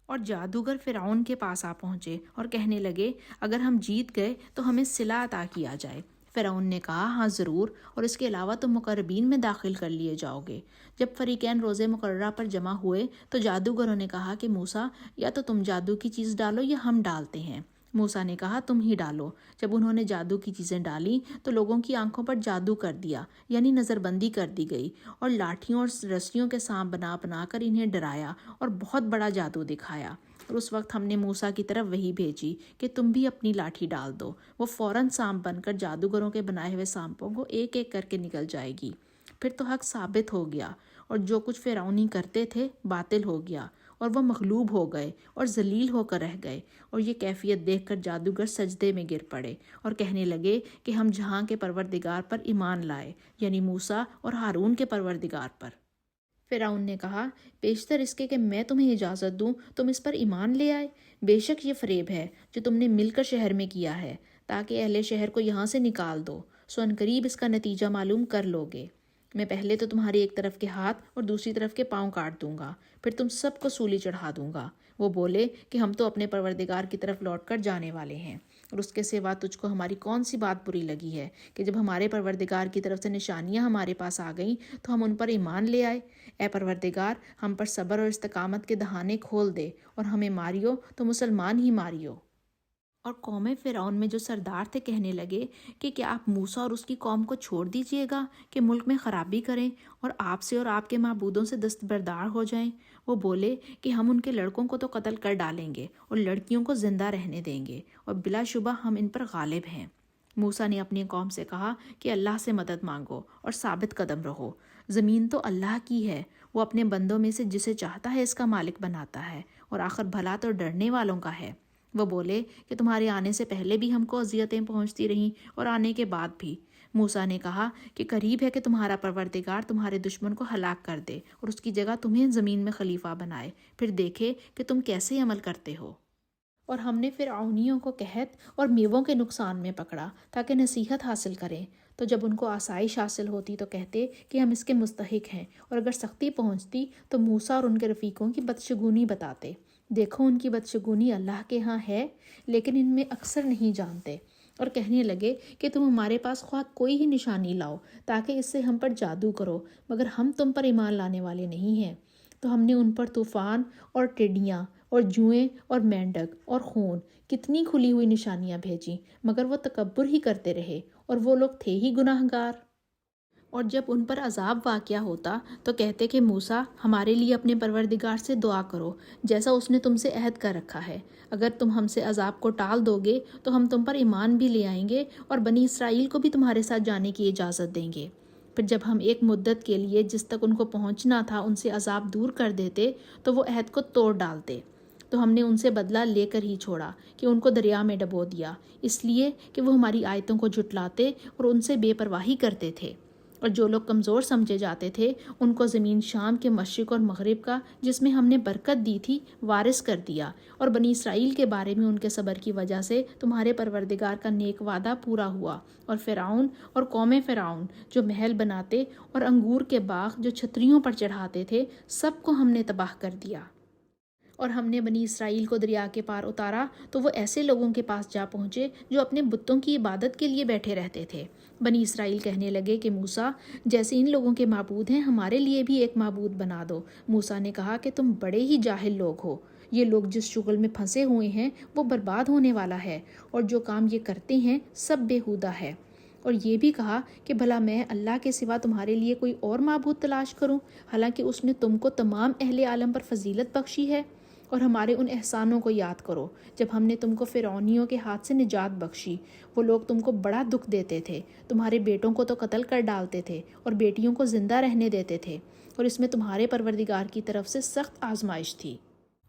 Speaker 1: اور جادوگر فرعون کے پاس آ پہنچے اور کہنے لگے اگر ہم جیت گئے تو ہمیں صلہ عطا کیا جائے۔ فرعون نے کہا ہاں ضرور، اور اس کے علاوہ تم مقربین میں داخل کر لیے جاؤ گے۔ جب فریقین روز مقررہ پر جمع ہوئے تو جادوگروں نے کہا کہ موسیٰ یا تو تم جادو کی چیز ڈالو یا ہم ڈالتے ہیں۔ موسیٰ نے کہا تم ہی ڈالو۔ جب انہوں نے جادو کی چیزیں ڈالیں تو لوگوں کی آنکھوں پر جادو کر دیا، یعنی نظر بندی کر دی گئی، اور لاٹھیوں اور رسیوں کے سانپ بنا بنا کر انہیں ڈرایا اور بہت بڑا جادو دکھایا۔ اور اس وقت ہم نے موسیٰ کی طرف وحی بھیجی کہ تم بھی اپنی لاٹھی ڈال دو، وہ فوراً سانپ بن کر جادوگروں کے بنائے ہوئے سانپوں کو ایک ایک کر کے نکل جائے گی۔ پھر تو حق ثابت ہو گیا، اور جو کچھ فرعونی کرتے تھے باطل ہو گیا، اور وہ مغلوب ہو گئے اور ذلیل ہو کر رہ گئے۔ اور یہ کیفیت دیکھ کر جادوگر سجدے میں گر پڑے اور کہنے لگے کہ ہم جہاں کے پروردگار پر ایمان لائے، یعنی موسیٰ اور ہارون کے پروردگار پر۔ فرعون نے کہا بیشتر اس کے کہ میں تمہیں اجازت دوں تم اس پر ایمان لے آئے۔ بے شک یہ فریب ہے جو تم نے مل کر شہر میں کیا ہے تاکہ اہل شہر کو یہاں سے نکال دو، سو عنقریب اس کا نتیجہ معلوم کر لو گے۔ میں پہلے تو تمہاری ایک طرف کے ہاتھ اور دوسری طرف کے پاؤں کاٹ دوں گا، پھر تم سب کو سولی چڑھا دوں گا۔ وہ بولے کہ ہم تو اپنے پروردگار کی طرف لوٹ کر جانے والے ہیں، اور اس کے سوا تجھ کو ہماری کون سی بات بری لگی ہے کہ جب ہمارے پروردگار کی طرف سے نشانیاں ہمارے پاس آ گئیں تو ہم ان پر ایمان لے آئے۔ اے پروردگار ہم پر صبر اور استقامت کے دہانے کھول دے، اور ہمیں ماریو تو مسلمان ہی ماریو۔ اور قوم فرعون میں جو سردار تھے کہنے لگے کہ کیا آپ موسیٰ اور اس کی قوم کو چھوڑ دیجیے گا کہ ملک میں خرابی کریں اور آپ سے اور آپ کے معبودوں سے دستبردار ہو جائیں؟ وہ بولے کہ ہم ان کے لڑکوں کو تو قتل کر ڈالیں گے اور لڑکیوں کو زندہ رہنے دیں گے، اور بلا شبہ ہم ان پر غالب ہیں۔ موسیٰ نے اپنی قوم سے کہا کہ اللہ سے مدد مانگو اور ثابت قدم رہو۔ زمین تو اللہ کی ہے، وہ اپنے بندوں میں سے جسے چاہتا ہے اس کا مالک بناتا ہے، اور آخر بھلا تو ڈرنے والوں کا ہے۔ وہ بولے کہ تمہارے آنے سے پہلے بھی ہم کو اذیتیں پہنچتی رہیں اور آنے کے بعد بھی۔ موسیٰ نے کہا کہ قریب ہے کہ تمہارا پروردگار تمہارے دشمن کو ہلاک کر دے اور اس کی جگہ تمہیں زمین میں خلیفہ بنائے، پھر دیکھے کہ تم کیسے عمل کرتے ہو۔ اور ہم نے فرعونیوں کو قحط اور میووں کے نقصان میں پکڑا تاکہ نصیحت حاصل کریں، تو جب ان کو آسائش حاصل ہوتی تو کہتے کہ ہم اس کے مستحق ہیں، اور اگر سختی پہنچتی تو موسیٰ اور ان کے رفیقوں کی بدشگونی بتاتے۔ دیکھو ان کی بدشگونی اللہ کے ہاں ہے، لیکن ان میں اکثر نہیں جانتے۔ اور کہنے لگے کہ تم ہمارے پاس خواہ کوئی ہی نشانی لاؤ تاکہ اس سے ہم پر جادو کرو، مگر ہم تم پر ایمان لانے والے نہیں ہیں۔ تو ہم نے ان پر طوفان اور ٹڈیاں اور جوئیں اور مینڈک اور خون، کتنی کھلی ہوئی نشانیاں بھیجیں، مگر وہ تکبر ہی کرتے رہے، اور وہ لوگ تھے ہی گناہ گار۔ اور جب ان پر عذاب واقعہ ہوتا تو کہتے کہ موسیٰ ہمارے لیے اپنے پروردگار سے دعا کرو جیسا اس نے تم سے عہد کر رکھا ہے، اگر تم ہم سے عذاب کو ٹال دو گے تو ہم تم پر ایمان بھی لے آئیں گے اور بنی اسرائیل کو بھی تمہارے ساتھ جانے کی اجازت دیں گے۔ پھر جب ہم ایک مدت کے لیے جس تک ان کو پہنچنا تھا ان سے عذاب دور کر دیتے تو وہ عہد کو توڑ ڈالتے، تو ہم نے ان سے بدلہ لے کر ہی چھوڑا کہ ان کو دریا میں ڈبو دیا، اس لیے کہ وہ ہماری آیتوں کو جھٹلاتے اور ان سے بے پرواہی کرتے تھے۔ اور جو لوگ کمزور سمجھے جاتے تھے ان کو زمین شام کے مشرق اور مغرب کا جس میں ہم نے برکت دی تھی وارث کر دیا، اور بنی اسرائیل کے بارے میں ان کے صبر کی وجہ سے تمہارے پروردگار کا نیک وعدہ پورا ہوا۔ اور فرعون اور قوم فرعون جو محل بناتے اور انگور کے باغ جو چھتریوں پر چڑھاتے تھے، سب کو ہم نے تباہ کر دیا۔ اور ہم نے بنی اسرائیل کو دریا کے پار اتارا تو وہ ایسے لوگوں کے پاس جا پہنچے جو اپنے بتوں کی عبادت کے لیے بیٹھے رہتے تھے۔ بنی اسرائیل کہنے لگے کہ موسیٰ جیسے ان لوگوں کے معبود ہیں ہمارے لیے بھی ایک معبود بنا دو۔ موسیٰ نے کہا کہ تم بڑے ہی جاہل لوگ ہو، یہ لوگ جس شغل میں پھنسے ہوئے ہیں وہ برباد ہونے والا ہے، اور جو کام یہ کرتے ہیں سب بیہودہ ہے۔ اور یہ بھی کہا کہ بھلا میں اللہ کے سوا تمہارے لیے کوئی اور معبود تلاش کروں، حالانکہ اس نے تم کو تمام اہل عالم پر فضیلت بخشی ہے۔ اور ہمارے ان احسانوں کو یاد کرو جب ہم نے تم کو فرعونیوں کے ہاتھ سے نجات بخشی۔ وہ لوگ تم کو بڑا دکھ دیتے تھے، تمہارے بیٹوں کو تو قتل کر ڈالتے تھے اور بیٹیوں کو زندہ رہنے دیتے تھے، اور اس میں تمہارے پروردگار کی طرف سے سخت آزمائش تھی۔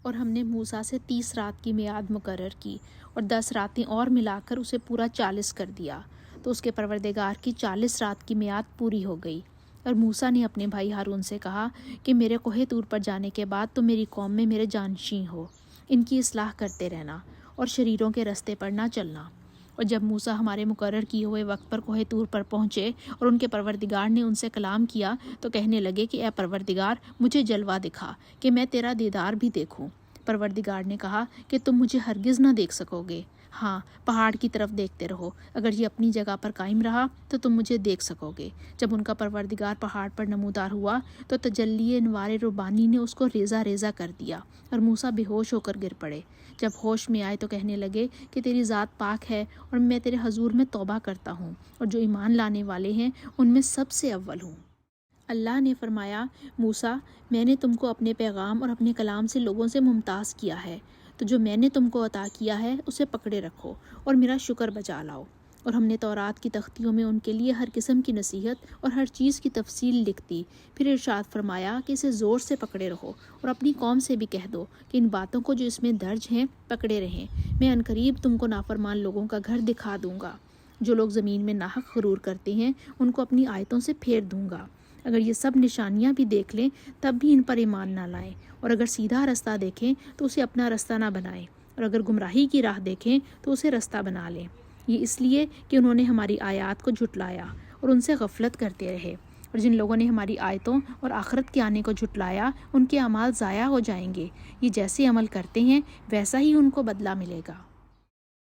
Speaker 1: اور ہم نے موسیٰ سے 30 رات کی میعاد مقرر کی اور 10 راتیں اور ملا کر اسے پورا 40 کر دیا، تو اس کے پروردگار کی 40 رات کی میعاد پوری ہو گئی۔ اور موسیٰ نے اپنے بھائی ہارون سے کہا کہ میرے کوہ طور پر جانے کے بعد تم میری قوم میں میرے جانشین ہو، ان کی اصلاح کرتے رہنا اور شریروں کے رستے پر نہ چلنا۔ اور جب موسیٰ ہمارے مقرر کیے ہوئے وقت پر کوہ طور پر پہنچے اور ان کے پروردگار نے ان سے کلام کیا تو کہنے لگے کہ اے پروردگار مجھے جلوہ دکھا کہ میں تیرا دیدار بھی دیکھوں۔ پروردگار نے کہا کہ تم مجھے ہرگز نہ دیکھ سکو گے، ہاں پہاڑ کی طرف دیکھتے رہو، اگر یہ اپنی جگہ پر قائم رہا تو تم مجھے دیکھ سکو گے۔ جب ان کا پروردگار پہاڑ پر نمودار ہوا تو تجلی انوار ربانی نے اس کو ریزہ ریزہ کر دیا اور موسیٰ بے ہوش ہو کر گر پڑے۔ جب ہوش میں آئے تو کہنے لگے کہ تیری ذات پاک ہے اور میں تیرے حضور میں توبہ کرتا ہوں اور جو ایمان لانے والے ہیں ان میں سب سے اول ہوں۔ اللہ نے فرمایا، موسیٰ میں نے تم کو اپنے پیغام اور اپنے کلام سے لوگوں سے ممتاز کیا ہے، تو جو میں نے تم کو عطا کیا ہے اسے پکڑے رکھو اور میرا شکر بجا لاؤ۔ اور ہم نے تورات کی تختیوں میں ان کے لیے ہر قسم کی نصیحت اور ہر چیز کی تفصیل لکھ دی۔ پھر ارشاد فرمایا کہ اسے زور سے پکڑے رہو اور اپنی قوم سے بھی کہہ دو کہ ان باتوں کو جو اس میں درج ہیں پکڑے رہیں، میں عنقریب تم کو نافرمان لوگوں کا گھر دکھا دوں گا۔ جو لوگ زمین میں ناحق غرور کرتے ہیں ان کو اپنی آیتوں سے پھیر دوں گا۔ اگر یہ سب نشانیاں بھی دیکھ لیں تب بھی ان پر ایمان نہ لائیں، اور اگر سیدھا رستہ دیکھیں تو اسے اپنا رستہ نہ بنائیں، اور اگر گمراہی کی راہ دیکھیں تو اسے رستہ بنا لیں۔ یہ اس لیے کہ انہوں نے ہماری آیات کو جھٹلایا اور ان سے غفلت کرتے رہے، اور جن لوگوں نے ہماری آیتوں اور آخرت کے آنے کو جھٹلایا ان کے اعمال ضائع ہو جائیں گے۔ یہ جیسے عمل کرتے ہیں ویسا ہی ان کو بدلہ ملے گا۔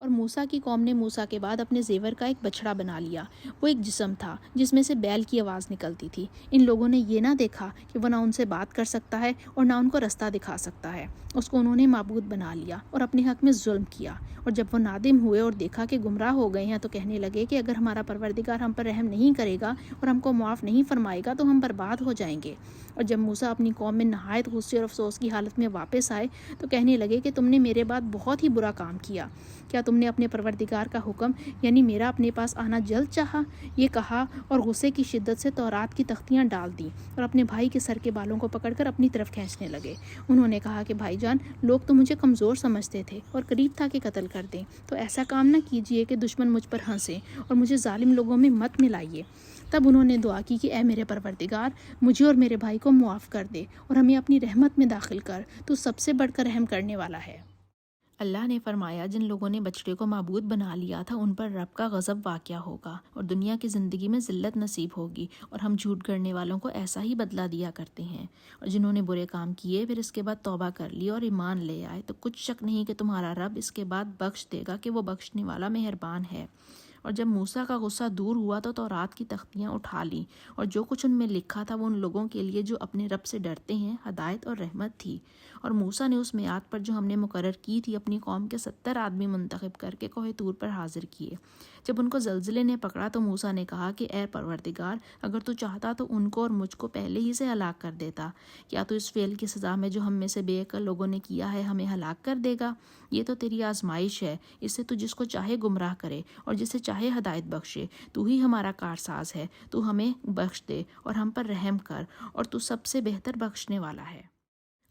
Speaker 1: اور موسیٰ کی قوم نے موسیٰ کے بعد اپنے زیور کا ایک بچڑا بنا لیا۔ وہ ایک جسم تھا جس میں سے بیل کی آواز نکلتی تھی۔ ان لوگوں نے یہ نہ دیکھا کہ وہ نہ ان سے بات کر سکتا ہے اور نہ ان کو رستہ دکھا سکتا ہے، اس کو انہوں نے معبود بنا لیا اور اپنے حق میں ظلم کیا۔ اور جب وہ نادم ہوئے اور دیکھا کہ گمراہ ہو گئے ہیں تو کہنے لگے کہ اگر ہمارا پروردگار ہم پر رحم نہیں کرے گا اور ہم کو معاف نہیں فرمائے گا تو ہم برباد ہو جائیں گے۔ اور جب موسیٰ اپنی قوم میں نہایت غصے اور افسوس کی حالت میں واپس آئے تو کہنے لگے کہ تم نے میرے بعد بہت ہی برا کام کیا۔ کیا تم نے اپنے پروردگار کا حکم یعنی میرا اپنے پاس آنا جلد چاہا؟ یہ کہا اور غصے کی شدت سے تورات کی تختیاں ڈال دیں اور اپنے بھائی کے سر کے بالوں کو پکڑ کر اپنی طرف کھینچنے لگے۔ انہوں نے کہا کہ بھائی جان، لوگ تو مجھے کمزور سمجھتے تھے اور قریب تھا کہ قتل کر دیں، تو ایسا کام نہ کیجیے کہ دشمن مجھ پر ہنسیں اور مجھے ظالم لوگوں میں مت ملائیے۔ تب انہوں نے دعا کی کہ اے میرے پروردگار، مجھے اور میرے بھائی کو معاف کر دے اور ہمیں اپنی رحمت میں داخل کر، تو سب سے بڑھ کر رحم کرنے والا ہے۔ اللہ نے فرمایا، جن لوگوں نے بچڑے کو معبود بنا لیا تھا ان پر رب کا غضب واقع ہوگا اور دنیا کی زندگی میں ذلت نصیب ہوگی، اور ہم جھوٹ گڑنے والوں کو ایسا ہی بدلہ دیا کرتے ہیں۔ اور جنہوں نے برے کام کیے پھر اس کے بعد توبہ کر لی اور ایمان لے آئے تو کچھ شک نہیں کہ تمہارا رب اس کے بعد بخش دے گا کہ وہ بخشنے والا مہربان ہے۔ اور جب موسیٰ کا غصہ دور ہوا تو تورات کی تختیاں اٹھا لیں، اور جو کچھ ان میں لکھا تھا وہ ان لوگوں کے لیے جو اپنے رب سے ڈرتے ہیں ہدایت اور رحمت تھی۔ اور موسیٰ نے اس میعاد پر جو ہم نے مقرر کی تھی اپنی قوم کے 70 آدمی منتخب کر کے کوہ طور پر حاضر کیے۔ جب ان کو زلزلے نے پکڑا تو موسیٰ نے کہا کہ اے پروردگار، اگر تو چاہتا تو ان کو اور مجھ کو پہلے ہی سے ہلاک کر دیتا۔ کیا تو اس فعل کی سزا میں جو ہم میں سے بے عقل لوگوں نے کیا ہے ہمیں ہلاک کر دے گا؟ یہ تو تیری آزمائش ہے، اس سے تو جس کو چاہے گمراہ کرے اور جسے چاہے ہدایت بخشے۔ تو ہی ہمارا کارساز ہے، تو ہمیں بخش دے اور ہم پر رحم کر، اور تو سب سے بہتر بخشنے والا ہے۔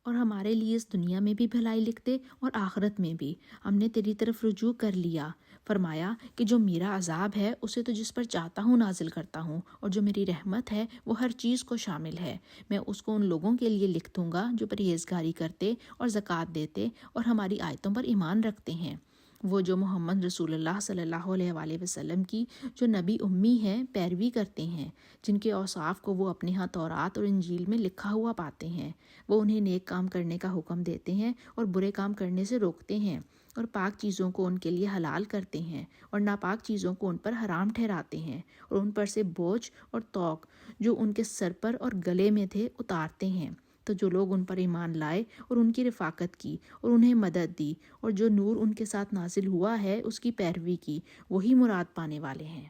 Speaker 1: اور ہمارے لیے اس دنیا میں بھی بھلائی لکھ دے اور آخرت میں بھی، ہم نے تیری طرف رجوع کر لیا۔ فرمایا کہ جو میرا عذاب ہے اسے تو جس پر چاہتا ہوں نازل کرتا ہوں، اور جو میری رحمت ہے وہ ہر چیز کو شامل ہے۔ میں اس کو ان لوگوں کے لیے لکھ دوں گا جو پرہیزگاری کرتے اور زکوٰۃ دیتے اور ہماری آیتوں پر ایمان رکھتے ہیں۔ وہ جو محمد رسول اللہ صلی اللہ علیہ وآلہ وسلم کی جو نبی امی ہیں پیروی کرتے ہیں، جن کے اوصاف کو وہ اپنے ہاں تورات اور انجیل میں لکھا ہوا پاتے ہیں، وہ انہیں نیک کام کرنے کا حکم دیتے ہیں اور برے کام کرنے سے روکتے ہیں، اور پاک چیزوں کو ان کے لیے حلال کرتے ہیں اور ناپاک چیزوں کو ان پر حرام ٹھہراتے ہیں، اور ان پر سے بوجھ اور طوق جو ان کے سر پر اور گلے میں تھے اتارتے ہیں۔ تو جو لوگ ان پر ایمان لائے اور ان کی رفاقت کی اور انہیں مدد دی اور جو نور ان کے ساتھ نازل ہوا ہے اس کی پیروی کی، وہی مراد پانے والے ہیں۔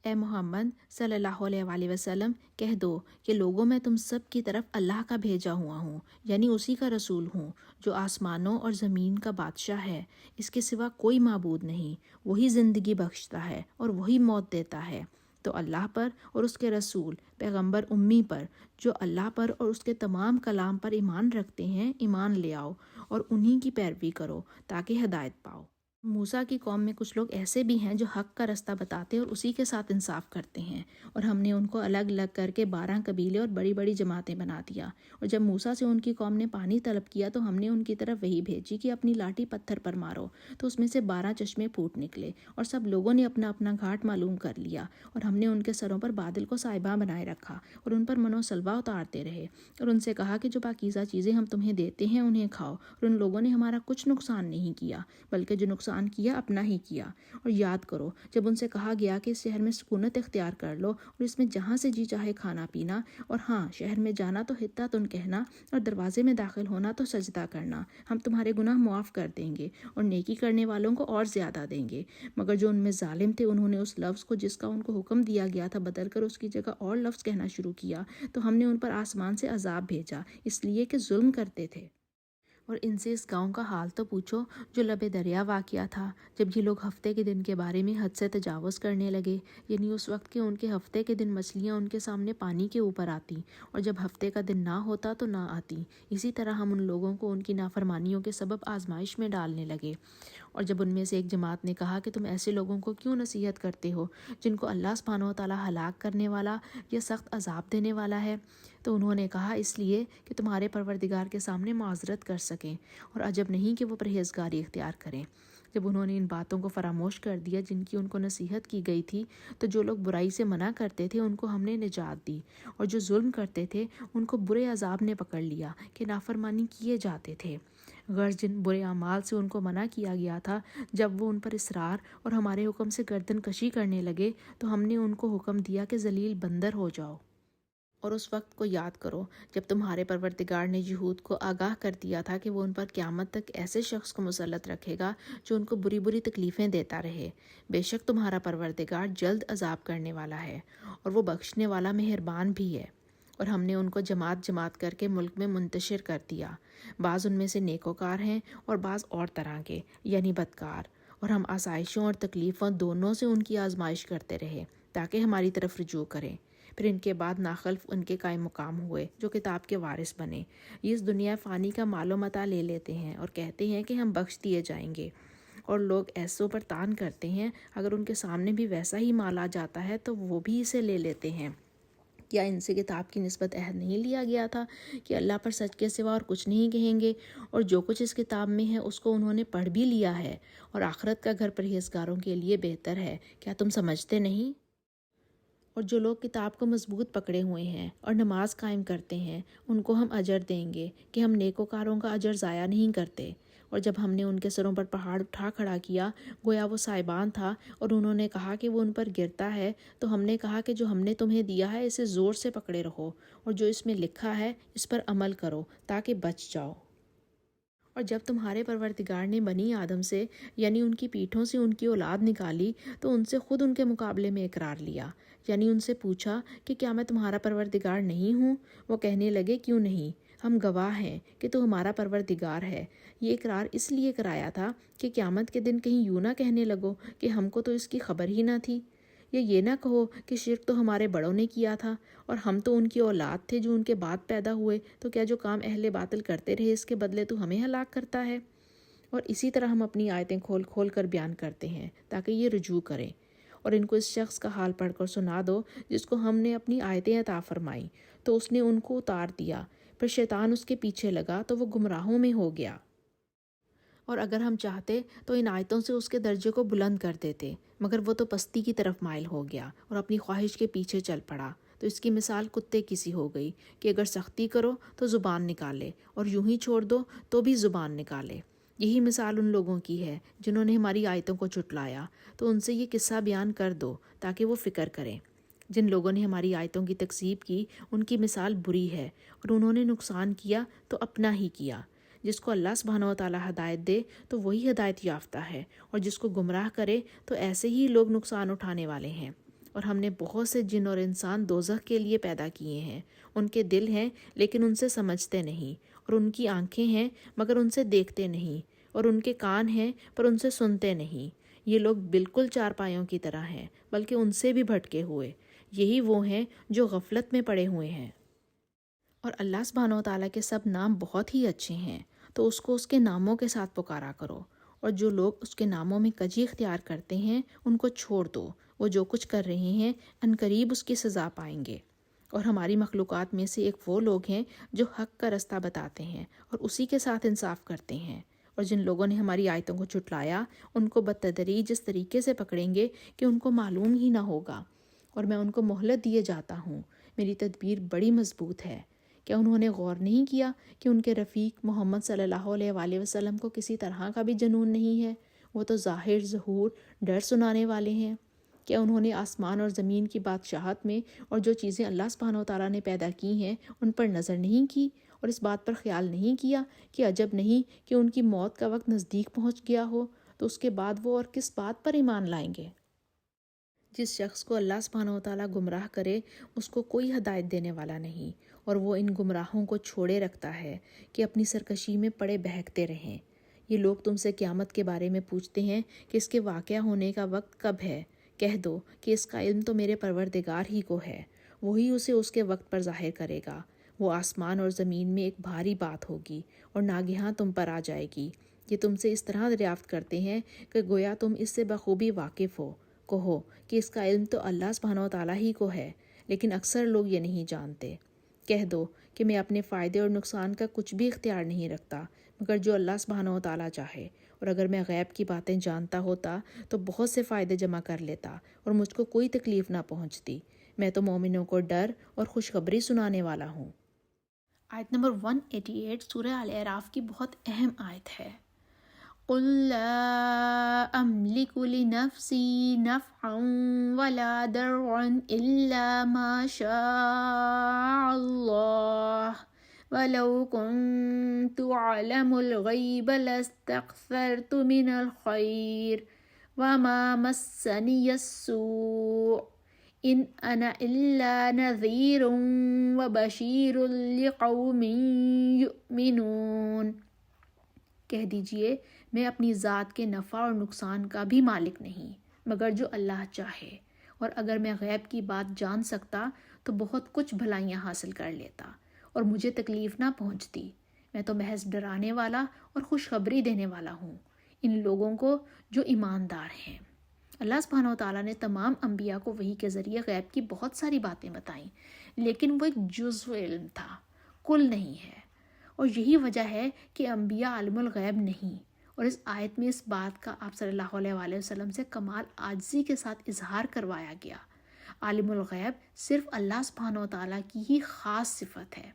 Speaker 1: اے محمد صلی اللہ علیہ وآلہ وسلم، کہہ دو کہ لوگوں میں تم سب کی طرف اللہ کا بھیجا ہوا ہوں، یعنی اسی کا رسول ہوں جو آسمانوں اور زمین کا بادشاہ ہے، اس کے سوا کوئی معبود نہیں، وہی زندگی بخشتا ہے اور وہی موت دیتا ہے۔ تو اللہ پر اور اس کے رسول پیغمبر امی پر جو اللہ پر اور اس کے تمام کلام پر ایمان رکھتے ہیں ایمان لے آؤ اور انہی کی پیروی کرو تاکہ ہدایت پاؤ۔ موسیٰ کی قوم میں کچھ لوگ ایسے بھی ہیں جو حق کا رستہ بتاتے اور اسی کے ساتھ انصاف کرتے ہیں، اور ہم نے ان کو الگ الگ کر کے 12 قبیلے اور بڑی بڑی جماعتیں بنا دیا۔ اور جب موسیٰ سے ان کی قوم نے پانی طلب کیا تو ہم نے ان کی طرف وہی بھیجی کہ اپنی لاٹھی پتھر پر مارو، تو اس میں سے 12 چشمے پھوٹ نکلے، اور سب لوگوں نے اپنا اپنا گھاٹ معلوم کر لیا، اور ہم نے ان کے سروں پر بادل کو سائبہ بنائے رکھا اور ان پر منو سلوا اتارتے رہے، اور ان سے کہا کہ جو پاکیزہ چیزیں ہم تمہیں دیتے ہیں انہیں کھاؤ، اور ان لوگوں نے ہمارا کچھ نقصان نہیں کیا، بلکہ جو نقصان کیا اپنا ہی کیا۔ اور یاد کرو جب ان سے کہا گیا کہ اس شہر میں سکونت اختیار کر لو اور اس میں جہاں سے جی چاہے کھانا پینا، اور ہاں شہر میں جانا تو حطۃ کہنا اور دروازے میں داخل ہونا تو سجدہ کرنا، ہم تمہارے گناہ معاف کر دیں گے اور نیکی کرنے والوں کو اور زیادہ دیں گے۔ مگر جو ان میں ظالم تھے انہوں نے اس لفظ کو جس کا ان کو حکم دیا گیا تھا بدل کر اس کی جگہ اور لفظ کہنا شروع کیا، تو ہم نے ان پر آسمان سے عذاب بھیجا اس لیے کہ ظلم کرتے تھے۔ اور ان سے اس گاؤں کا حال تو پوچھو جو لبے دریا واقع تھا، جب یہ لوگ ہفتے کے دن کے بارے میں حد سے تجاوز کرنے لگے، یعنی اس وقت کہ ان کے ہفتے کے دن مچھلیاں ان کے سامنے پانی کے اوپر آتی، اور جب ہفتے کا دن نہ ہوتا تو نہ آتی۔ اسی طرح ہم ان لوگوں کو ان کی نافرمانیوں کے سبب آزمائش میں ڈالنے لگے۔ اور جب ان میں سے ایک جماعت نے کہا کہ تم ایسے لوگوں کو کیوں نصیحت کرتے ہو جن کو اللہ سبحانہ و تعالیٰ ہلاک کرنے والا یا سخت عذاب دینے والا ہے، تو انہوں نے کہا اس لیے کہ تمہارے پروردگار کے سامنے معذرت کر سکیں، اور عجب نہیں کہ وہ پرہیزگاری اختیار کریں۔ جب انہوں نے ان باتوں کو فراموش کر دیا جن کی ان کو نصیحت کی گئی تھی، تو جو لوگ برائی سے منع کرتے تھے ان کو ہم نے نجات دی، اور جو ظلم کرتے تھے ان کو برے عذاب نے پکڑ لیا کہ نافرمانی کیے جاتے تھے۔ غرض جن برے اعمال سے ان کو منع کیا گیا تھا، جب وہ ان پر اصرار اور ہمارے حکم سے گردن کشی کرنے لگے تو ہم نے ان کو حکم دیا کہ ذلیل بندر ہو جاؤ۔ اور اس وقت کو یاد کرو جب تمہارے پروردگار نے یہود کو آگاہ کر دیا تھا کہ وہ ان پر قیامت تک ایسے شخص کو مسلط رکھے گا جو ان کو بری بری تکلیفیں دیتا رہے۔ بے شک تمہارا پروردگار جلد عذاب کرنے والا ہے اور وہ بخشنے والا مہربان بھی ہے۔ اور ہم نے ان کو جماعت جماعت کر کے ملک میں منتشر کر دیا، بعض ان میں سے نیکوکار ہیں اور بعض اور طرح کے یعنی بدکار، اور ہم آسائشوں اور تکلیفوں دونوں سے ان کی آزمائش کرتے رہے تاکہ ہماری طرف رجوع کریں۔ پھر ان کے بعد ناخلف ان کے قائم مقام ہوئے جو کتاب کے وارث بنے، یہ اس دنیا فانی کا مال و متاع لے لیتے ہیں اور کہتے ہیں کہ ہم بخش دیے جائیں گے، اور لوگ ایسوں پر تان کرتے ہیں اگر ان کے سامنے بھی ویسا ہی مال آ جاتا ہے تو وہ بھی اسے لے لیتے ہیں۔ کیا ان سے کتاب کی نسبت عہد نہیں لیا گیا تھا کہ اللہ پر سچ کے سوا اور کچھ نہیں کہیں گے، اور جو کچھ اس کتاب میں ہے اس کو انہوں نے پڑھ بھی لیا ہے، اور آخرت کا گھر پرہیزگاروں کے لیے بہتر ہے، کیا تم سمجھتے نہیں؟ اور جو لوگ کتاب کو مضبوط پکڑے ہوئے ہیں اور نماز قائم کرتے ہیں ان کو ہم اجر دیں گے کہ ہم نیکوکاروں کا اجر ضائع نہیں کرتے۔ اور جب ہم نے ان کے سروں پر پہاڑ اٹھا کھڑا کیا گویا وہ سائبان تھا، اور انہوں نے کہا کہ وہ ان پر گرتا ہے، تو ہم نے کہا کہ جو ہم نے تمہیں دیا ہے اسے زور سے پکڑے رہو، اور جو اس میں لکھا ہے اس پر عمل کرو تاکہ بچ جاؤ۔ اور جب تمہارے پروردگار نے بنی آدم سے یعنی ان کی پیٹھوں سے ان کی اولاد نکالی تو ان سے خود ان کے مقابلے میں اقرار لیا، یعنی ان سے پوچھا کہ کیا میں تمہارا پروردگار نہیں ہوں؟ وہ کہنے لگے کیوں نہیں، ہم گواہ ہیں کہ تو ہمارا پروردگار ہے۔ یہ اقرار اس لیے کرایا تھا کہ قیامت کے دن کہیں یوں نہ کہنے لگو کہ ہم کو تو اس کی خبر ہی نہ تھی، یا یہ نہ کہو کہ شرک تو ہمارے بڑوں نے کیا تھا اور ہم تو ان کی اولاد تھے جو ان کے بعد پیدا ہوئے، تو کیا جو کام اہل باطل کرتے رہے اس کے بدلے تو ہمیں ہلاک کرتا ہے؟ اور اسی طرح ہم اپنی آیتیں کھول کھول کر بیان کرتے ہیں تاکہ یہ رجوع کریں۔ اور ان کو اس شخص کا حال پڑھ کر سنا دو جس کو ہم نے اپنی آیتیں عطا فرمائیں تو اس نے ان کو اتار دیا، پھر شیطان اس کے پیچھے لگا تو وہ گمراہوں میں ہو گیا۔ اور اگر ہم چاہتے تو ان آیتوں سے اس کے درجے کو بلند کر دیتے، مگر وہ تو پستی کی طرف مائل ہو گیا اور اپنی خواہش کے پیچھے چل پڑا، تو اس کی مثال کتے کی سی ہو گئی کہ اگر سختی کرو تو زبان نکالے اور یوں ہی چھوڑ دو تو بھی زبان نکالے۔ یہی مثال ان لوگوں کی ہے جنہوں نے ہماری آیتوں کو جھٹلایا، تو ان سے یہ قصہ بیان کر دو تاکہ وہ فکر کریں۔ جن لوگوں نے ہماری آیتوں کی تکذیب کی ان کی مثال بری ہے، اور انہوں نے نقصان کیا تو اپنا ہی کیا۔ جس کو اللہ سبحانہ و تعالیٰ ہدایت دے تو وہی ہدایت یافتہ ہے، اور جس کو گمراہ کرے تو ایسے ہی لوگ نقصان اٹھانے والے ہیں۔ اور ہم نے بہت سے جن اور انسان دوزخ کے لیے پیدا کیے ہیں، ان کے دل ہیں لیکن ان سے سمجھتے نہیں، اور ان کی آنکھیں ہیں مگر ان سے دیکھتے نہیں، اور ان کے کان ہیں پر ان سے سنتے نہیں۔ یہ لوگ بالکل چارپائیوں کی طرح ہیں بلکہ ان سے بھی بھٹکے ہوئے۔ یہی وہ ہیں جو غفلت میں پڑے ہوئے ہیں۔ اور اللہ سبحانہ و تعالیٰ کے سب نام بہت ہی اچھے ہیں، تو اس کو اس کے ناموں کے ساتھ پکارا کرو، اور جو لوگ اس کے ناموں میں کجی اختیار کرتے ہیں ان کو چھوڑ دو، وہ جو کچھ کر رہے ہیں عنقریب اس کی سزا پائیں گے۔ اور ہماری مخلوقات میں سے ایک وہ لوگ ہیں جو حق کا رستہ بتاتے ہیں اور اسی کے ساتھ انصاف کرتے ہیں، اور جن لوگوں نے ہماری آیتوں کو جھٹلایا ان کو بتدریج اس طریقے سے پکڑیں گے کہ ان کو معلوم ہی نہ ہوگا، اور میں ان کو مہلت دیے جاتا ہوں، میری تدبیر بڑی مضبوط ہے۔ کیا انہوں نے غور نہیں کیا کہ ان کے رفیق محمد صلی اللہ علیہ وآلہ وسلم کو کسی طرح کا بھی جنون نہیں ہے؟ وہ تو ظاہر ظہور ڈر سنانے والے ہیں۔ کیا انہوں نے آسمان اور زمین کی بادشاہت میں اور جو چیزیں اللہ سبحانہ و تعالیٰ نے پیدا کی ہیں ان پر نظر نہیں کی اور اس بات پر خیال نہیں کیا کہ عجب نہیں کہ ان کی موت کا وقت نزدیک پہنچ گیا ہو، تو اس کے بعد وہ اور کس بات پر ایمان لائیں گے؟ جس شخص کو اللہ سبحانہ و تعالیٰ گمراہ کرے اس کو کوئی ہدایت دینے والا نہیں، اور وہ ان گمراہوں کو چھوڑے رکھتا ہے کہ اپنی سرکشی میں پڑے بہکتے رہیں۔ یہ لوگ تم سے قیامت کے بارے میں پوچھتے ہیں کہ اس کے واقعہ ہونے کا وقت کب ہے۔ کہہ دو کہ اس کا علم تو میرے پروردگار ہی کو ہے، وہی اسے اس کے وقت پر ظاہر کرے گا۔ وہ آسمان اور زمین میں ایک بھاری بات ہوگی اور ناگہاں تم پر آ جائے گی۔ یہ تم سے اس طرح دریافت کرتے ہیں کہ گویا تم اس سے بخوبی واقف ہو۔ کہو کہ اس کا علم تو اللہ سبحانہ و تعالیٰ ہی کو ہے، لیکن اکثر لوگ یہ نہیں جانتے۔ کہہ دو کہ میں اپنے فائدے اور نقصان کا کچھ بھی اختیار نہیں رکھتا مگر جو اللہ سبحانہ و تعالیٰ چاہے، اور اگر میں غیب کی باتیں جانتا ہوتا تو بہت سے فائدے جمع کر لیتا اور مجھ کو کوئی تکلیف نہ پہنچتی۔ میں تو مومنوں کو ڈر اور خوشخبری سنانے والا ہوں۔ آیت نمبر 188 سورہ الاعراف کی بہت اہم آیت ہے۔ قُل لَا أَمْلِكُ لِنَفْسِي نَفْعًا وَلَا ضَرًّا إِلَّا مَا شَاءَ اللَّهُ وَلَوْ كُنْتُ أَعْلَمُ الْغَيْبَ لَاسْتَكْثَرْتُ مِنَ الْخَيْرِ وَمَا مَسَّنِيَ السُّوءُ إِنْ أَنَا إِلَّا نَذِيرٌ وَبَشِيرٌ لِقَوْمٍ يُؤْمِنُونَ۔ کہہ دیجئے میں اپنی ذات کے نفع اور نقصان کا بھی مالک نہیں مگر جو اللہ چاہے، اور اگر میں غیب کی بات جان سکتا تو بہت کچھ بھلائیاں حاصل کر لیتا اور مجھے تکلیف نہ پہنچتی۔ میں تو محض ڈرانے والا اور خوشخبری دینے والا ہوں ان لوگوں کو جو ایماندار ہیں۔ اللہ سبحانہ و تعالیٰ نے تمام انبیاء کو وحی کے ذریعے غیب کی بہت ساری باتیں بتائیں، لیکن وہ ایک جزو علم تھا، کل نہیں ہے، اور یہی وجہ ہے کہ انبیاء عالم الغیب نہیں۔ اور اس آیت میں اس بات کا آپ صلی اللہ علیہ وآلہ وسلم سے کمال عاجزی کے ساتھ اظہار کروایا گیا۔ عالم الغیب صرف اللہ سبحانہ و تعالیٰ کی ہی خاص صفت ہے۔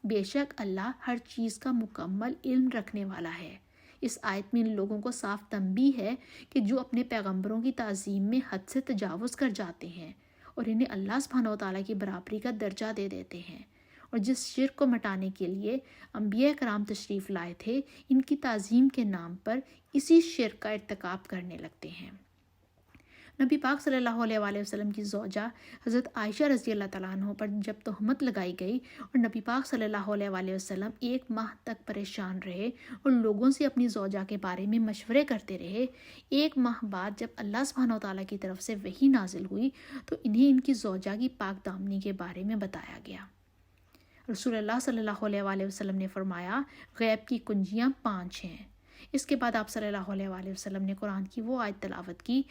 Speaker 1: بے شک اللہ ہر چیز کا مکمل علم رکھنے والا ہے۔ اس آیت میں ان لوگوں کو صاف تنبیہ ہے کہ جو اپنے پیغمبروں کی تعظیم میں حد سے تجاوز کر جاتے ہیں اور انہیں اللہ سبحانہ و تعالیٰ کی برابری کا درجہ دے دیتے ہیں، اور جس شرک کو مٹانے کے لیے انبیاء کرام تشریف لائے تھے ان کی تعظیم کے نام پر اسی شرک کا ارتکاب کرنے لگتے ہیں۔ نبی پاک صلی اللہ علیہ وآلہ وسلم کی زوجہ حضرت عائشہ رضی اللہ تعالیٰ عنہ پر جب تہمت لگائی گئی اور نبی پاک صلی اللہ علیہ وآلہ وسلم 1 ماہ تک پریشان رہے اور لوگوں سے اپنی زوجہ کے بارے میں مشورے کرتے رہے، 1 ماہ بعد جب اللہ سبحانہ و تعالیٰ کی طرف سے وحی نازل ہوئی تو انہیں ان کی زوجہ کی پاک دامنی کے بارے میں بتایا گیا۔ رسول اللہ صلی اللہ علیہ وآلہ وسلم نے فرمایا غیب کی کنجیاں 5 ہیں۔ اس کے بعد آپ صلی اللہ علیہ وآلہ وسلم نے قرآن کی وہ آیت تلاوت کی،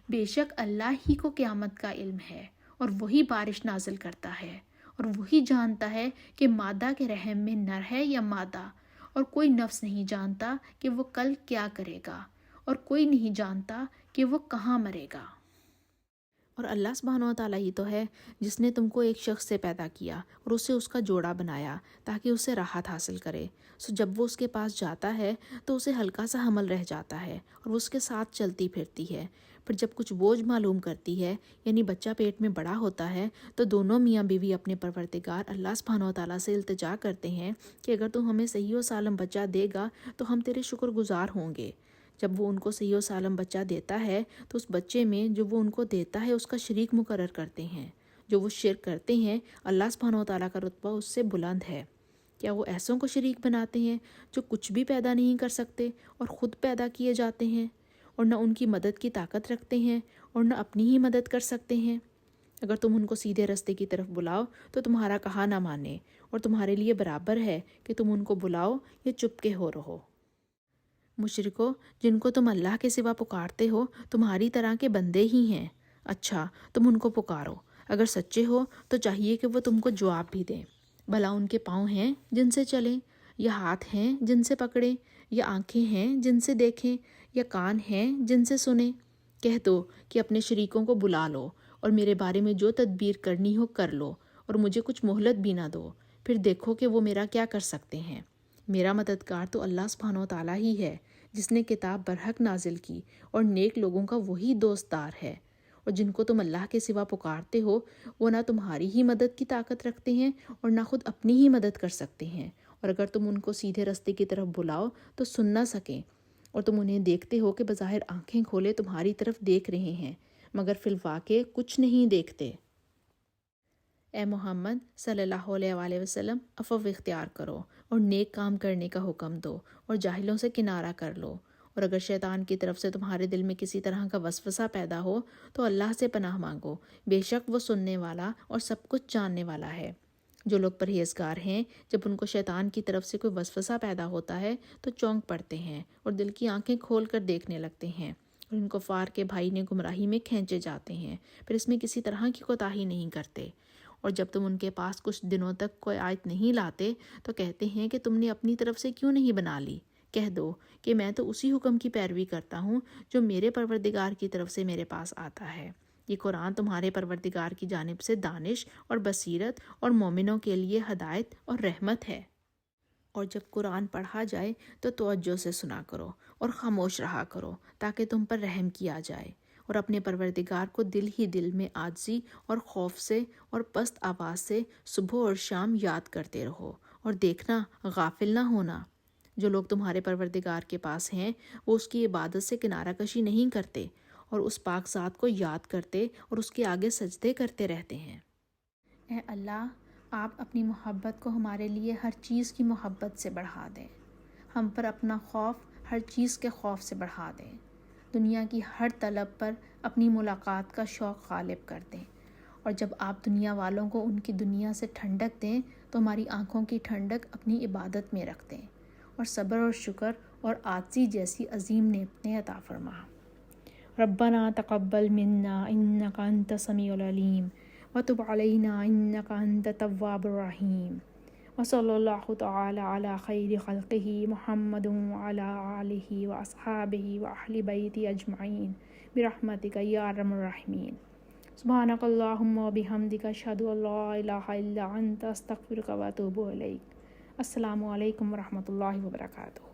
Speaker 1: بے شک اللہ ہی کو قیامت کا علم ہے اور وہی بارش نازل کرتا ہے اور وہی جانتا ہے کہ مادہ کے رحم میں نر ہے یا مادہ، اور کوئی نفس نہیں جانتا کہ وہ کل کیا کرے گا اور کوئی نہیں جانتا کہ وہ کہاں مرے گا۔ اور اللہ سبحانہ و تعالیٰ ہی تو ہے جس نے تم کو ایک شخص سے پیدا کیا اور اسے اس کا جوڑا بنایا تاکہ اسے راحت حاصل کرے، سو جب وہ اس کے پاس جاتا ہے تو اسے ہلکا سا حمل رہ جاتا ہے اور وہ اس کے ساتھ چلتی پھرتی ہے، پھر جب کچھ بوجھ معلوم کرتی ہے یعنی بچہ پیٹ میں بڑا ہوتا ہے تو دونوں میاں بیوی اپنے پروردگار اللہ سبحانہ و تعالیٰ سے التجا کرتے ہیں کہ اگر تو ہمیں صحیح و سالم بچہ دے گا تو ہم تیرے شکر گزار ہوں گے۔ جب وہ ان کو صحیح و سالم بچہ دیتا ہے تو اس بچے میں جو وہ ان کو دیتا ہے اس کا شریک مقرر کرتے ہیں۔ جو وہ شرک کرتے ہیں اللہ سبحانہ و تعالیٰ کا رتبہ اس سے بلند ہے۔ کیا وہ ایسوں کو شریک بناتے ہیں جو کچھ بھی پیدا نہیں کر سکتے اور خود پیدا کیے جاتے ہیں اور نہ ان کی مدد کی طاقت رکھتے ہیں اور نہ اپنی ہی مدد کر سکتے ہیں؟ اگر تم ان کو سیدھے راستے کی طرف بلاؤ تو تمہارا کہا نہ مانے، اور تمہارے لیے برابر ہے کہ تم ان کو بلاؤ یا چپ کے ہو رہو۔ مشرکو، جن کو تم اللہ کے سوا پکارتے ہو تمہاری طرح کے بندے ہی ہیں۔ اچھا، تم ان کو پکارو، اگر سچے ہو تو چاہیے کہ وہ تم کو جواب بھی دیں۔ بھلا ان کے پاؤں ہیں جن سے چلیں، یا ہاتھ ہیں جن سے پکڑیں، یا آنکھیں ہیں جن سے دیکھیں، یا کان ہیں جن سے سنیں؟ کہہ دو کہ اپنے شریکوں کو بلا لو اور میرے بارے میں جو تدبیر کرنی ہو کر لو، اور مجھے کچھ مہلت بھی نہ دو، پھر دیکھو کہ وہ میرا کیا کر سکتے ہیں۔ میرا مددگار تو اللہ سبحانہ و تعالیٰ ہی ہے، جس نے کتاب برحق نازل کی، اور نیک لوگوں کا وہی دوستدار ہے۔ اور جن کو تم اللہ کے سوا پکارتے ہو وہ نہ تمہاری ہی مدد کی طاقت رکھتے ہیں اور نہ خود اپنی ہی مدد کر سکتے ہیں، اور اگر تم ان کو سیدھے رستے کی طرف بلاؤ تو سن نہ سکیں، اور تم انہیں دیکھتے ہو کہ بظاہر آنکھیں کھولے تمہاری طرف دیکھ رہے ہیں، مگر فی الواقع کچھ نہیں دیکھتے۔ اے محمد صلی اللہ علیہ وآلہ وسلم، عفو اختیار کرو اور نیک کام کرنے کا حکم دو، اور جاہلوں سے کنارہ کر لو، اور اگر شیطان کی طرف سے تمہارے دل میں کسی طرح کا وسوسہ پیدا ہو تو اللہ سے پناہ مانگو، بے شک وہ سننے والا اور سب کچھ جاننے والا ہے۔ جو لوگ پرہیزگار ہیں جب ان کو شیطان کی طرف سے کوئی وسوسہ پیدا ہوتا ہے تو چونک پڑتے ہیں اور دل کی آنکھیں کھول کر دیکھنے لگتے ہیں، اور ان کفار کے بھائی نے گمراہی میں کھینچے جاتے ہیں، پھر اس میں کسی طرح کی کوتاہی نہیں کرتے۔ اور جب تم ان کے پاس کچھ دنوں تک کوئی آیت نہیں لاتے تو کہتے ہیں کہ تم نے اپنی طرف سے کیوں نہیں بنا لی؟ کہہ دو کہ میں تو اسی حکم کی پیروی کرتا ہوں جو میرے پروردگار کی طرف سے میرے پاس آتا ہے۔ یہ قرآن تمہارے پروردگار کی جانب سے دانش اور بصیرت اور مومنوں کے لیے ہدایت اور رحمت ہے۔ اور جب قرآن پڑھا جائے تو توجہ سے سنا کرو اور خاموش رہا کرو تاکہ تم پر رحم کیا جائے، اور اپنے پروردگار کو دل ہی دل میں عاجزی اور خوف سے اور پست آواز سے صبح اور شام یاد کرتے رہو، اور دیکھنا غافل نہ ہونا۔ جو لوگ تمہارے پروردگار کے پاس ہیں وہ اس کی عبادت سے کنارہ کشی نہیں کرتے، اور اس پاک ذات کو یاد کرتے اور اس کے آگے سجدے کرتے رہتے ہیں۔ اے اللہ، آپ اپنی محبت کو ہمارے لیے ہر چیز کی محبت سے بڑھا دیں، ہم پر اپنا خوف ہر چیز کے خوف سے بڑھا دیں، دنیا کی ہر طلب پر اپنی ملاقات کا شوق غالب کر دیں، اور جب آپ دنیا والوں کو ان کی دنیا سے ٹھنڈک دیں تو ہماری آنکھوں کی ٹھنڈک اپنی عبادت میں رکھ دیں، اور صبر اور شکر اور عاجزی جیسی عظیم نعمتیں عطا فرما۔ ربنا تقبل منا انک انت السمیع العلیم وتب علینا انک انت التواب الرحیم، وصلی اللہ تعالی علی خیر خلقہ محمد وعلی آلہ واصحابہ واہل بیتہ اجمعین برحمتک یا ارحم الراحمین۔ سبحانک اللہم وبحمدک اشہد ان لا الہ الا انت استغفرک واتوب الیک۔ السلام علیکم ورحمۃ اللہ وبرکاتہ۔